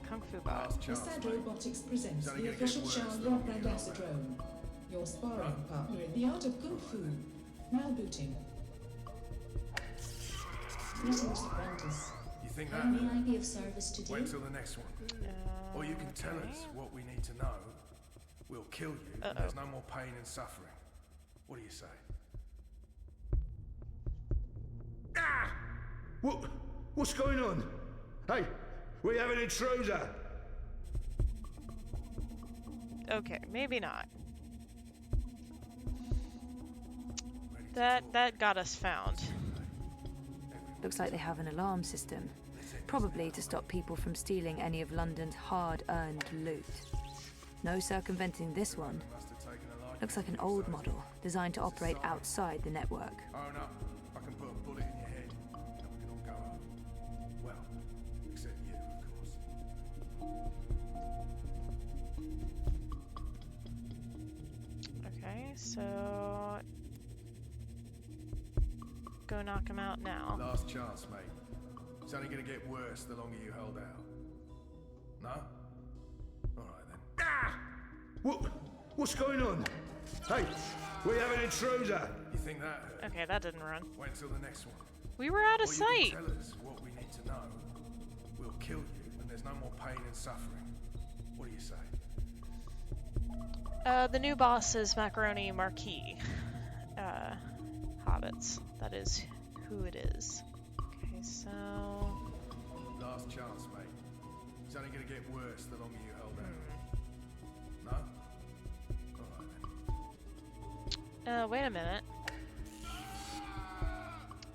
Kung Fu Bot. Last chance, Asad mate. Robotics presents It's only the gonna get official worse Chow the longer Rock and you hold out. Acidrone. Your sparring partner in the art of Kung Fu. Now booting. Greetings, apprentice. You think that How may I hurt? be of service today? Wait until the next one. Or you can tell us what we need to know. We'll kill you, and there's no more pain and suffering. What do you say? Ah! What's going on? Hey, we have an intruder. Okay, maybe not. That got us found. Looks like they have an alarm system. Probably to stop people from stealing any of London's hard-earned loot. No circumventing this one. Looks like an old model, designed to operate outside the network. Own up. I can put a bullet in your head, and we can all go home. Well, except you, of course. Okay, so... Go knock him out now. Last chance, mate. It's only gonna get worse the longer you hold out. No? Alright then. Ah! What's going on? Hey, we have an intruder. You think that hurt? Okay, that didn't run. Wait until the next one. We were out of Or you sight. can tell us what we need to know. We'll kill you, and there's no more pain and suffering. What do you say? The new boss is Macaroni Marquis. Hobbits. That is who it is. Okay, so... Last chance, mate. It's only gonna get worse the longer you hold out. No? Alright then. Wait a minute.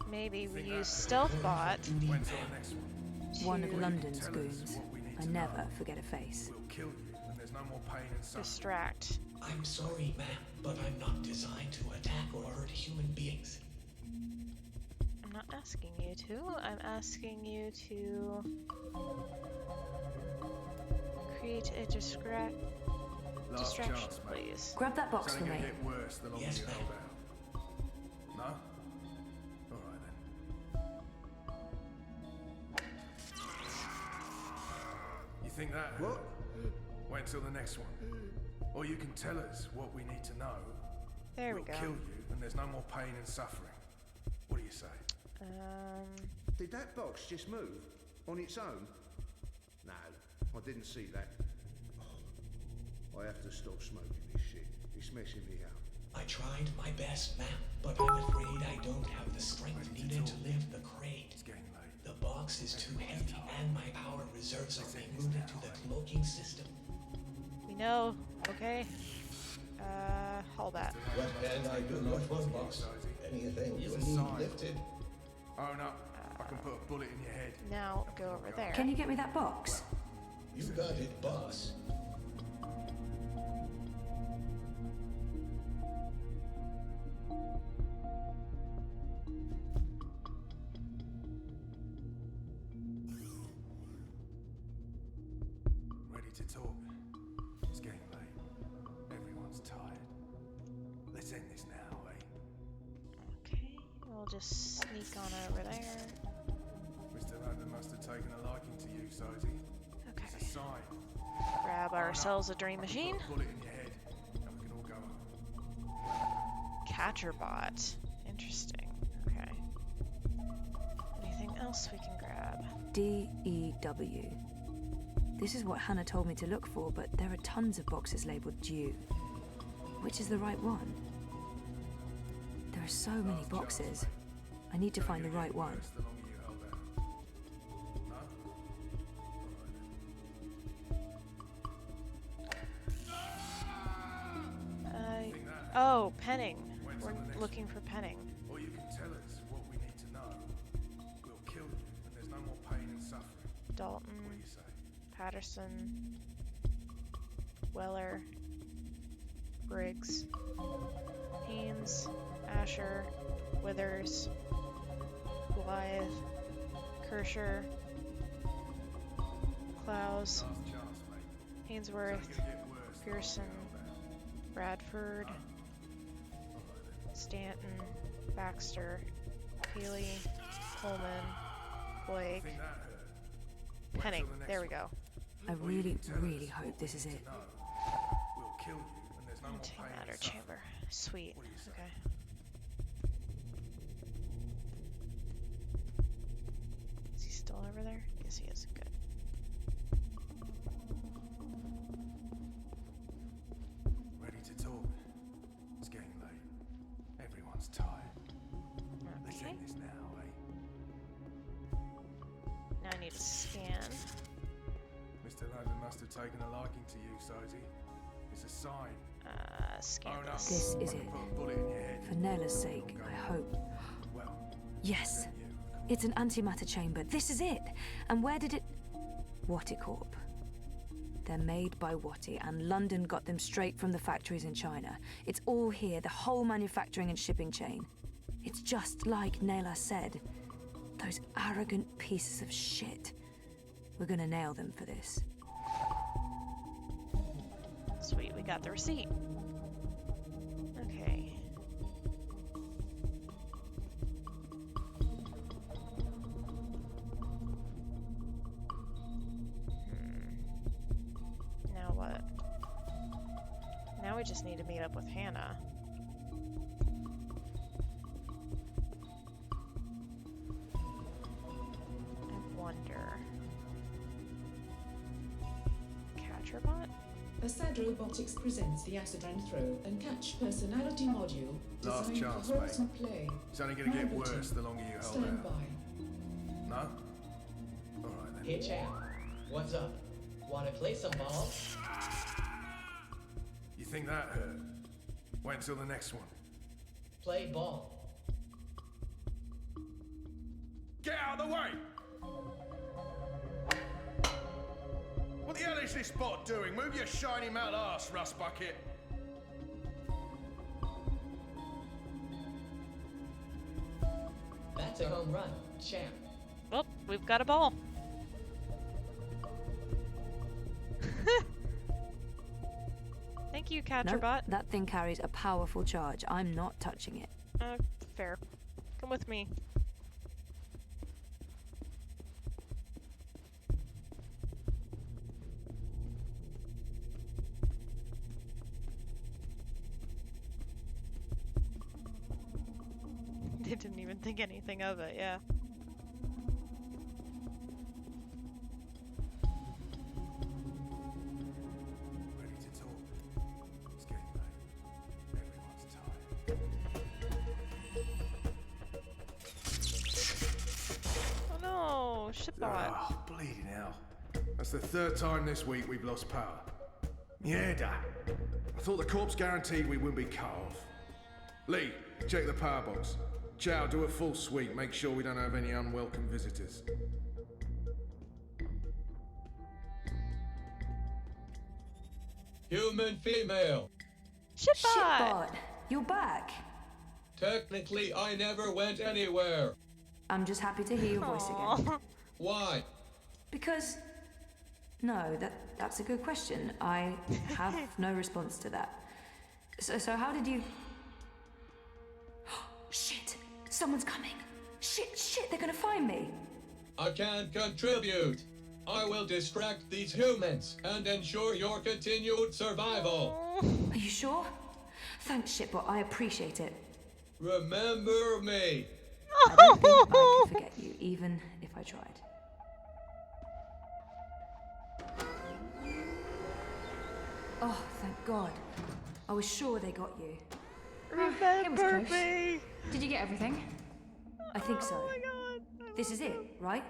Maybe we use Stealth Bot Wait until the next one. One of to London's Tell us goons. what we need I to never know. forget a face. We'll kill you, and there's no more pain and suffering. distract. I'm sorry, ma'am, but I'm not designed to attack or hurt human beings. I'm not asking you to. I'm asking you to create a distraction, chance, mate. please. Grab that box It's for only me. gonna get worse the longer Yes, you ma'am. hold out. No? Alright then. think that hurt? What? Wait until the next one. Or you can tell us what we need to know. There we We'll go. kill you, and there's no more pain and suffering. What do you say? Did that box just move? On its own? No, I didn't see that. Oh, I have to stop smoking this shit. It's messing me up. I tried my best, ma'am, but I'm afraid I don't have the strength needed to lift the crate. The box is too heavy, and my power reserves are being routed to the cloaking system. We know. Okay. Hold that. What can I do not for boss? Anything you need lifted? Oh no, I can put a bullet in your head. Now go over there. Can you get me that box? You got it, boss. Ready to talk? It's getting late. Everyone's tired. Let's end this now, eh? Okay, we'll just sneak on over there. Mr. London must have taken a liking to you, Sophie. Okay. It's a sign. Grab ourselves a dream machine. Put a bullet in your head, and we can all go home. Catcher bot. Interesting. Okay. Anything else we can grab? DEW. This is what Hannah told me to look for, but there are tons of boxes labeled due. Which is the right one? There are so many boxes. I need to find the right one. Oh, penning. We're looking for penning. Or you can tell us what we need to know. We'll kill you, and there's no more pain and suffering. Dalton. What do you say? Patterson. Weller. Briggs. Haynes. Asher. Withers. Blythe. Kirscher. Clowes. Hainsworth. Pearson. Bradford. Stanton. Baxter. Healy. Coleman. Blake. Penning. There we go. I really, really hope this is it. We'll kill you, and there's no more pain and Antimatter suffering. chamber. Sweet. Okay. Is he still over there? Yes, he is. Good. Ready to talk? It's getting late. Everyone's tired. Let's end this now, eh? Now I need to scan. Mr. London must have taken a liking to you, Sophie. It's a sign. Scan Oh, no. this. This is I it. can put a bullet in your head. For Nela's sake, I hope. Well, Yes! It's an antimatter chamber. This is it! And where did it... Watticorp. They're made by Wattie, and London got them straight from the factories in China. It's all here, the whole manufacturing and shipping chain. It's just like Nela said. Those arrogant pieces of shit. We're gonna nail them for this. Sweet, we got the receipt. Okay. Now what? Now we just need to meet up with Hannah. I wonder. Catcherbot? Assad Robotics presents the Acid and Throw and Catch personality module Last designed chance, for wholesome mate. play. It's only gonna get Now worse booting. the longer you hold Stand out. by. No? Alright then. Hey, champ. What's up? Wanna play some ball? You think that hurt? Wait until the next one. Play ball. Get out of the way! What the hell is this bot doing? Move your shiny metal ass, rust bucket! That's a home run, champ. Oh, we've got a ball. Thank you, Catcherbot. Nope, that thing carries a powerful charge. I'm not touching it. Fair. Come with me. They didn't even think anything of it, yeah. Ready to talk? It's getting late. Everyone's tired. Oh no, shitbot. Oh, bleeding hell. That's the third time this week we've lost power. Mierda. I thought the corpse guaranteed we wouldn't be cut off. Lee, check the power box. Chow, do a full sweep. Make sure we don't have any unwelcome visitors. Human female. Shitbot! You're back. Technically, I never went anywhere. I'm just happy to hear your voice again. Why? Because... No, that's a good question. I have no response to that. So how did you... Shit! Someone's coming! Shit, they're gonna find me! I can't contribute. I will distract these humans and ensure your continued survival. Are you sure? Thanks, Shitbot. I appreciate it. Remember me. I don't think I could forget you, even if I tried. Oh, thank God. I was sure they got you. Remember me. Did you get everything? I think so. Oh my God. This is it, right?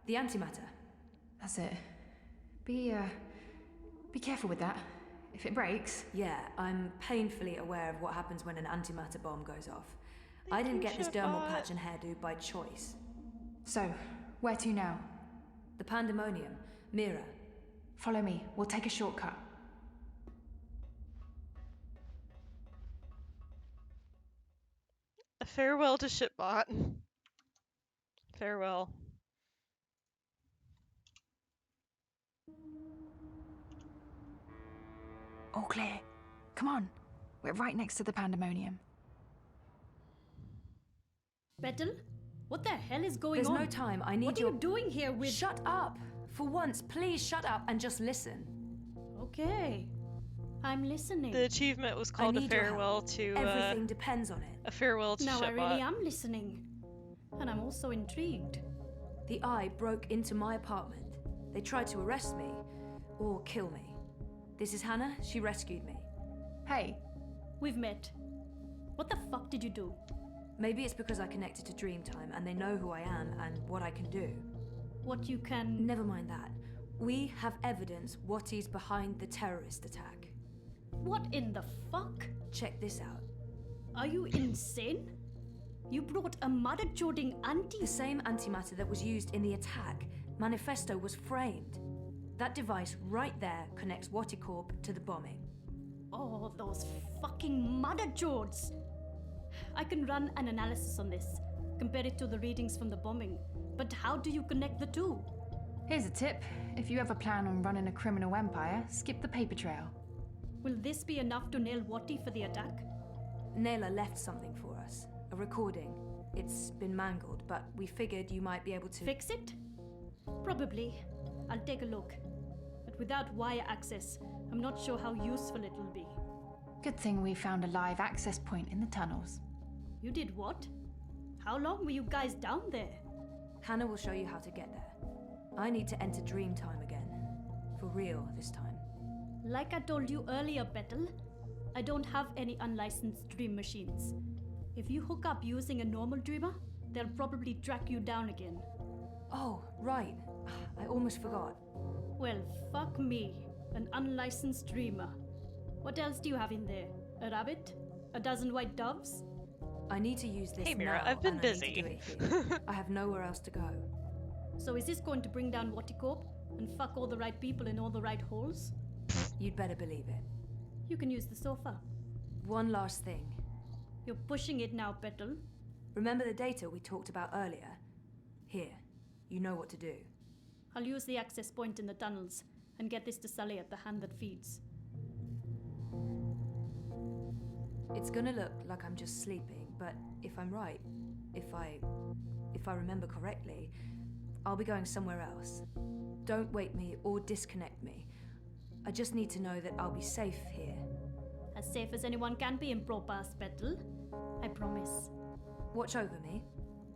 The antimatter. That's it. Be careful with that. If it breaks... Yeah, I'm painfully aware of what happens when an antimatter bomb goes off. I didn't get this dermal patch and hairdo by choice. So, where to now? The Pandemonium. Mira. Follow me. We'll take a shortcut. Farewell to Shitbot. Farewell. All clear. Come on. We're right next to the Pandemonium. Betel? What the hell is going on? There's no time. I need What are you doing here with... Shut up! For once, please shut up and just listen. Okay. I'm listening. The achievement was called a farewell to... Everything depends on it. A farewell to Now Shitbot. I really am listening. And I'm also intrigued. The Eye broke into my apartment. They tried to arrest me. Or kill me. This is Hannah. She rescued me. Hey. We've met. What the fuck did you do? Maybe it's because I connected to Dreamtime and they know who I am and what I can do. What you can... Never mind that. We have evidence what is behind the terrorist attack. What in the fuck? Check this out. Are you insane? You brought a mother-joding The same antimatter that was used in the attack. Manifesto was framed. That device right there connects Waticorp to the bombing. Oh, those fucking mother-jods! I can run an analysis on this, compare it to the readings from the bombing. But how do you connect the two? Here's a tip. If you ever plan on running a criminal empire, skip the paper trail. Will this be enough to nail Wati for the attack? Naylor left something for us. A recording. It's been mangled, but we figured you might be able to... Fix it? Probably. I'll take a look. But without wire access, I'm not sure how useful it'll be. Good thing we found a live access point in the tunnels. You did what? How long were you guys down there? Hannah will show you how to get there. I need to enter Dreamtime again. For real this time. Like I told you earlier, Betel, I don't have any unlicensed dream machines. If you hook up using a normal dreamer, they'll probably track you down again. Oh, right. I almost forgot. Well, fuck me. An unlicensed dreamer. What else do you have in there? A rabbit? A dozen white doves? I need to use this Hey Mira, now, I've been and I need busy. to do it here. I have nowhere else to go. So is this going to bring down Waticorp and fuck all the right people in all the right holes? You'd better believe it. You can use the sofa. One last thing. You're pushing it now, Betel. Remember the data we talked about earlier? Here, you know what to do. I'll use the access point in the tunnels and get this to Sully at the hand that feeds. It's gonna look like I'm just sleeping, but if I'm right, if I remember correctly, I'll be going somewhere else. Don't wake me or disconnect me. I just need to know that I'll be safe here. As safe as anyone can be in Propass, Betel. I promise. Watch over me?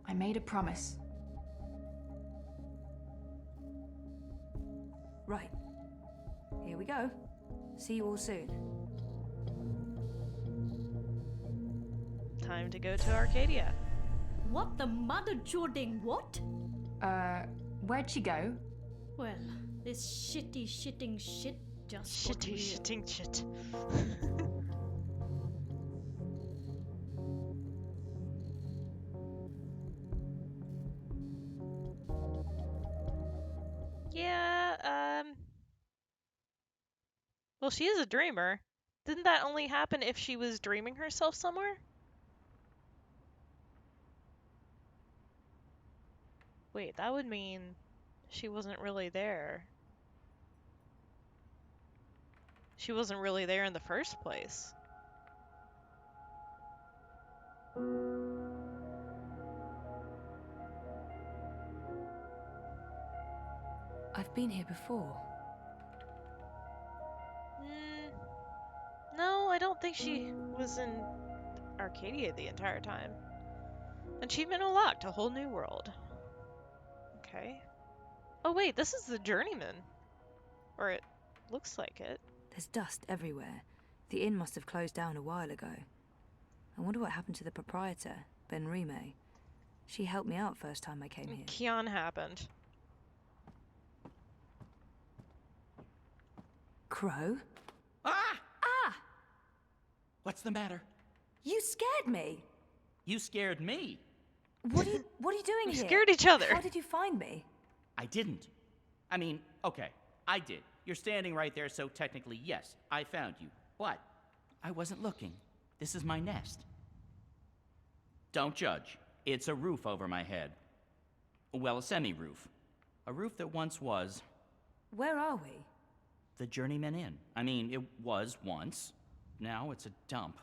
I made a promise. Right. Here we go. See you all soon. Time to go to Arcadia. What the mother joding what? Where'd she go? Well, this shitting shit just got real. Shitting shit. Yeah, well, she is a dreamer. Didn't that only happen if she was dreaming herself somewhere? Wait, that would mean she wasn't really there. She wasn't really there in the first place. I've been here before. No, I don't think she was in Arcadia the entire time. Achievement unlocked, a whole new world. Okay. Oh wait, this is the Journeyman. Or it looks like it. There's dust everywhere. The inn must have closed down a while ago. I wonder what happened to the proprietor, Ben Rime. She helped me out first time I came here. Kian happened. Crow? Ah! Ah! What's the matter? You scared me! You scared me. What are you doing We here? scared each other. How did you find me? I didn't. I mean, okay, I did. You're standing right there, so technically, yes, I found you. But I wasn't looking. This is my nest. Don't judge. It's a roof over my head. Well, a semi-roof. A roof that once was... Where are we? The Journeyman Inn. I mean, it was once. Now it's a dump.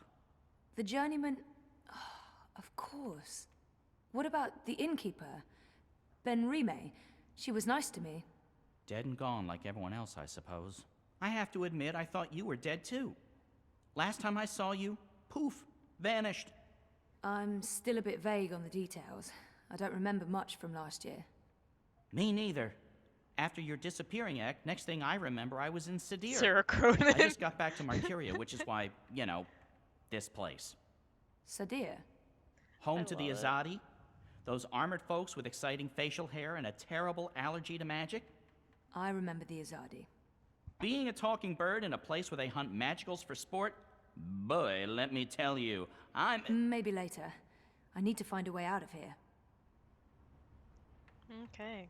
The Journeyman... Oh, of course. What about the innkeeper? Ben Rime? She was nice to me. Dead and gone like everyone else, I suppose. I have to admit, I thought you were dead too. Last time I saw you, poof, vanished. I'm still a bit vague on the details. I don't remember much from last year. Me neither. After your disappearing act, next thing I remember, I was in Sadir. Sarah Cronin. I just got back to Martyria, which is why, you know, this place. Sadir? Home to the Azadi. Those armored folks with exciting facial hair and a terrible allergy to magic. I remember the Azadi. Being a talking bird in a place where they hunt magicals for sport? Boy, let me tell you, I'm... Maybe later. I need to find a way out of here. Okay.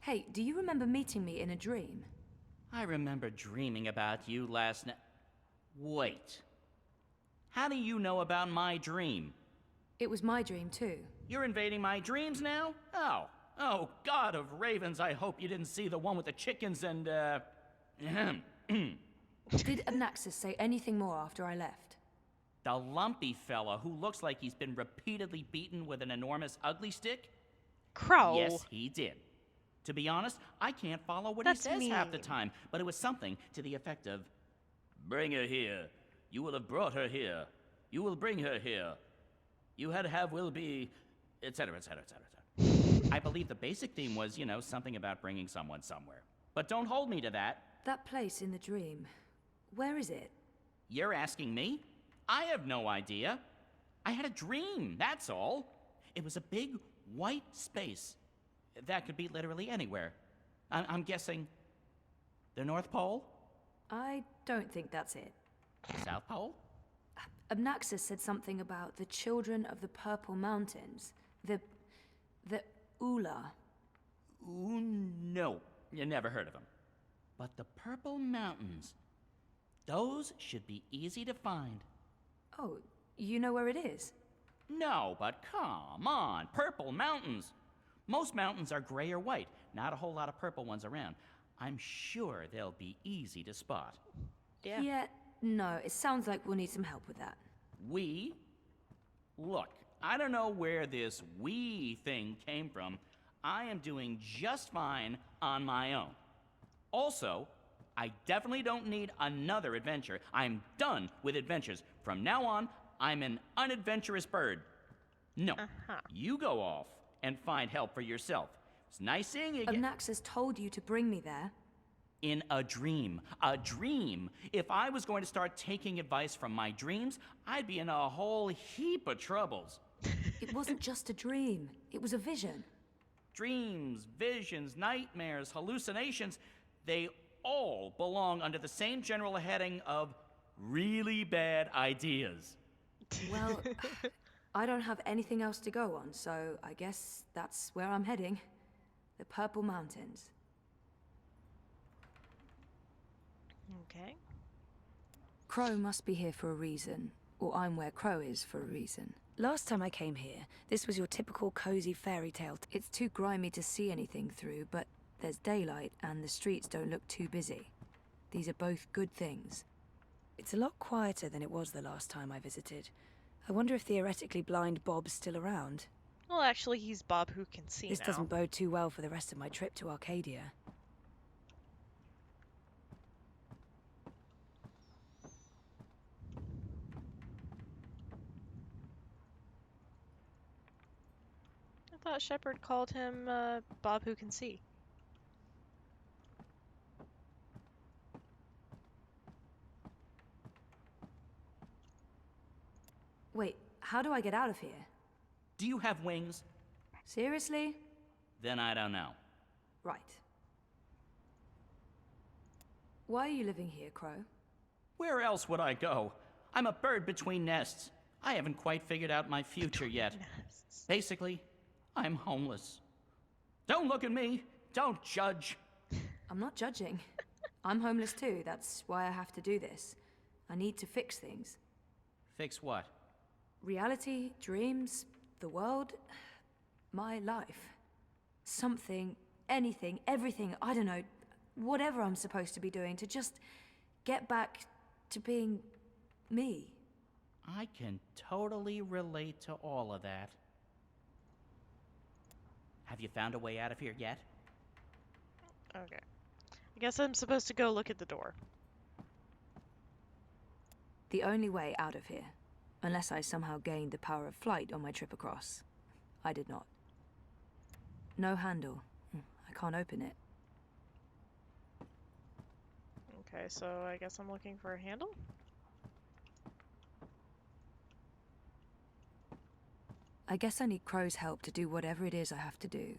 Hey, do you remember meeting me in a dream? I remember dreaming about you last night. Wait. How do you know about my dream? It was my dream, too. You're invading my dreams now? Oh, God of ravens, I hope you didn't see the one with the chickens and, Did Anaxis say anything more after I left? The lumpy fella who looks like he's been repeatedly beaten with an enormous ugly stick? Crow. Yes, he did. To be honest, I can't follow what That's he says half the mean. time, but it was something to the effect of, "Bring her here. You will have brought her here. You will bring her here. You had have will be," etc., etc., etc. I believe the basic theme was, you know, something about bringing someone somewhere. But don't hold me to that. That place in the dream, where is it? You're asking me? I have no idea. I had a dream, that's all. It was a big, white space. That could be literally anywhere. I'm guessing the North Pole? I don't think that's it. South Pole? Anaxis said something about the children of the Purple Mountains. The Ula. Ooh, no. You never heard of them. But the Purple Mountains, those should be easy to find. Oh, you know where it is? No, but come on, Purple Mountains. Most mountains are gray or white, not a whole lot of purple ones around. I'm sure they'll be easy to spot. Yeah, no, it sounds like we'll need some help with that. We? Look, I don't know where this we thing came from. I am doing just fine on my own. Also, I definitely don't need another adventure. I'm done with adventures. From now on, I'm an unadventurous bird. No. You go off and find help for yourself. It's nice seeing you again. Naxxus told you to bring me there. In a dream. A dream. If I was going to start taking advice from my dreams, I'd be in a whole heap of troubles. It wasn't just a dream. It was a vision. Dreams, visions, nightmares, hallucinations, they all belong under the same general heading of really bad ideas. Well, I don't have anything else to go on, so I guess that's where I'm heading. The Purple Mountains. Okay. Crow must be here for a reason, or I'm where Crow is for a reason. Last time I came here, this was your typical cozy fairy tale. It's too grimy to see anything through, but there's daylight and the streets don't look too busy. These are both good things. It's a lot quieter than it was the last time I visited. I wonder if theoretically blind Bob's still around. Well, actually, he's Bob who can see This now. doesn't bode too well for the rest of my trip to Arcadia. I thought Shepard called him Bob who can see. Wait, how do I get out of here? Do you have wings? Seriously? Then I don't know. Right. Why are you living here, Crow? Where else would I go? I'm a bird between nests. I haven't quite figured out my future yet. Basically, I'm homeless. Don't look at me. Don't judge. I'm not judging. I'm homeless too. That's why I have to do this. I need to fix things. Fix what? Reality, dreams, the world, my life. Something, anything, everything, I don't know, whatever I'm supposed to be doing to just get back to being me. I can totally relate to all of that. Have you found a way out of here yet? Okay. I guess I'm supposed to go look at the door. The only way out of here, unless I somehow gained the power of flight on my trip across. I did not. No handle. I can't open it. Okay, so I guess I'm looking for a handle? I guess I need Crow's help to do whatever it is I have to do.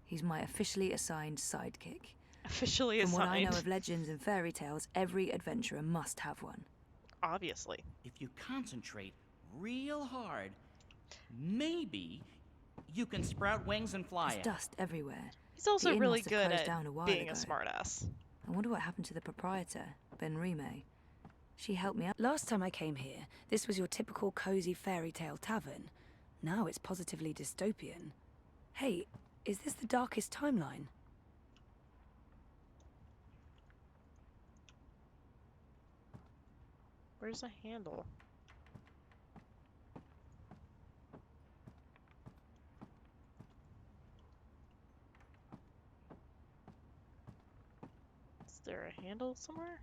He's my officially assigned sidekick. Officially From assigned? what I know of legends and fairy tales, every adventurer must have one. Obviously. If you concentrate real hard, maybe you can sprout wings and fly. There's dust everywhere. He's also The inn really must have good closed at down a while being a ago. smartass. I wonder what happened to the proprietor, Ben Rime. She helped me out. Last time I came here, this was your typical cozy fairy tale tavern. Now it's positively dystopian. Hey, is this the darkest timeline? Where's the handle? Is there a handle somewhere?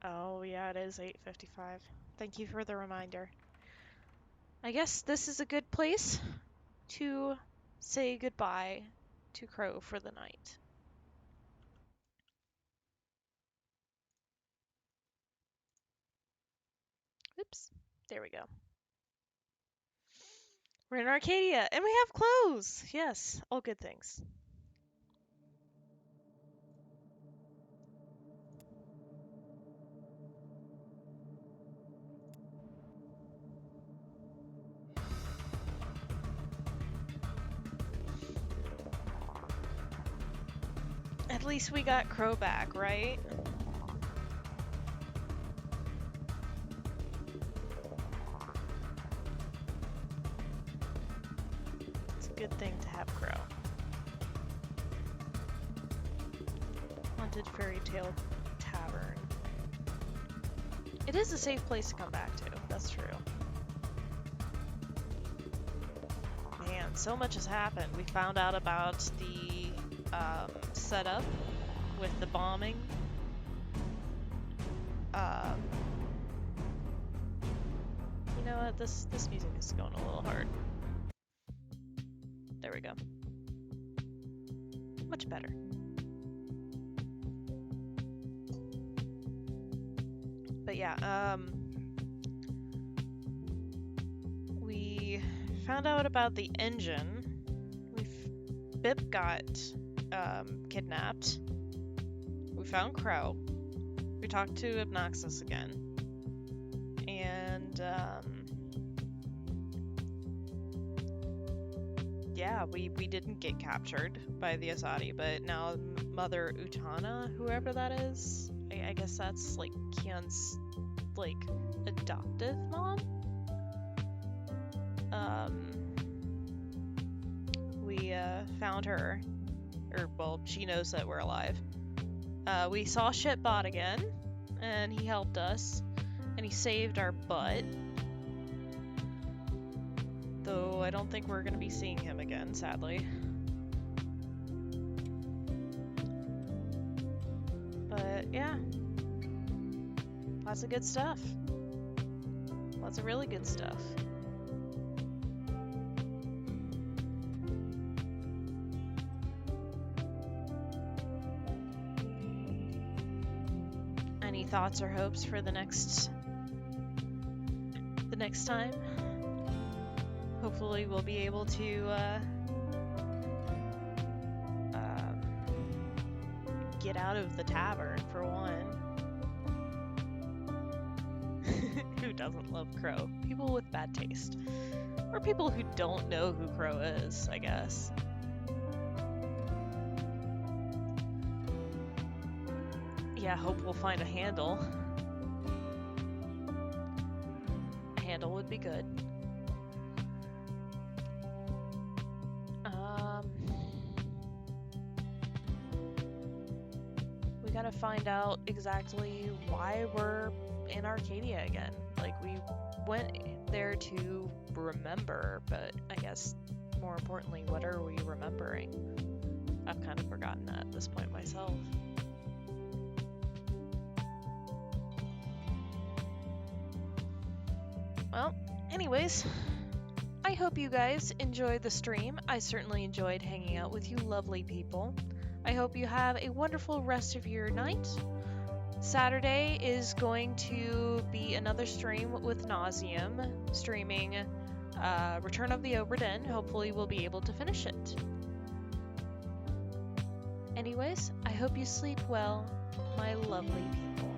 Oh yeah, it is 8:55. Thank you for the reminder. I guess this is a good place to say goodbye to Crow for the night. Oops, there we go. We're in Arcadia, and we have clothes! Yes, all good things. At least we got Crow back, right? It's a good thing to have Crow. Haunted Fairy Tale Tavern. It is a safe place to come back to, that's true. Man, so much has happened. We found out about the setup with the bombing. You know what? This music is going a little hard. There we go. Much better. But yeah, we found out about the engine. Bip got kidnapped. We found Crow. We talked to Obnoxus again. And yeah, we didn't get captured by the Asadi, but now Mother Utana, whoever that is, I guess that's like Kian's like adoptive mom. We found her, or well, she knows that we're alive. We saw Shitbot again, and he helped us, and he saved our butt. Though I don't think we're gonna be seeing him again, sadly. But yeah, lots of good stuff. Lots of really good stuff. Any thoughts or hopes for the next time? Hopefully we'll be able to get out of the tavern, for one. Who doesn't love Crow? People with bad taste. Or people who don't know who Crow is, I guess. Yeah, hope we'll find a handle. A handle would be good. We gotta find out exactly why we're in Arcadia again. Like, we went there to remember, but I guess more importantly, what are we remembering? I've kind of forgotten that at this point myself. Well, anyways, I hope you guys enjoyed the stream. I certainly enjoyed hanging out with you lovely people. I hope you have a wonderful rest of your night. Saturday is going to be another stream with Nauseam, streaming Return of the Obra Dinn. Hopefully we'll be able to finish it. Anyways, I hope you sleep well, my lovely people.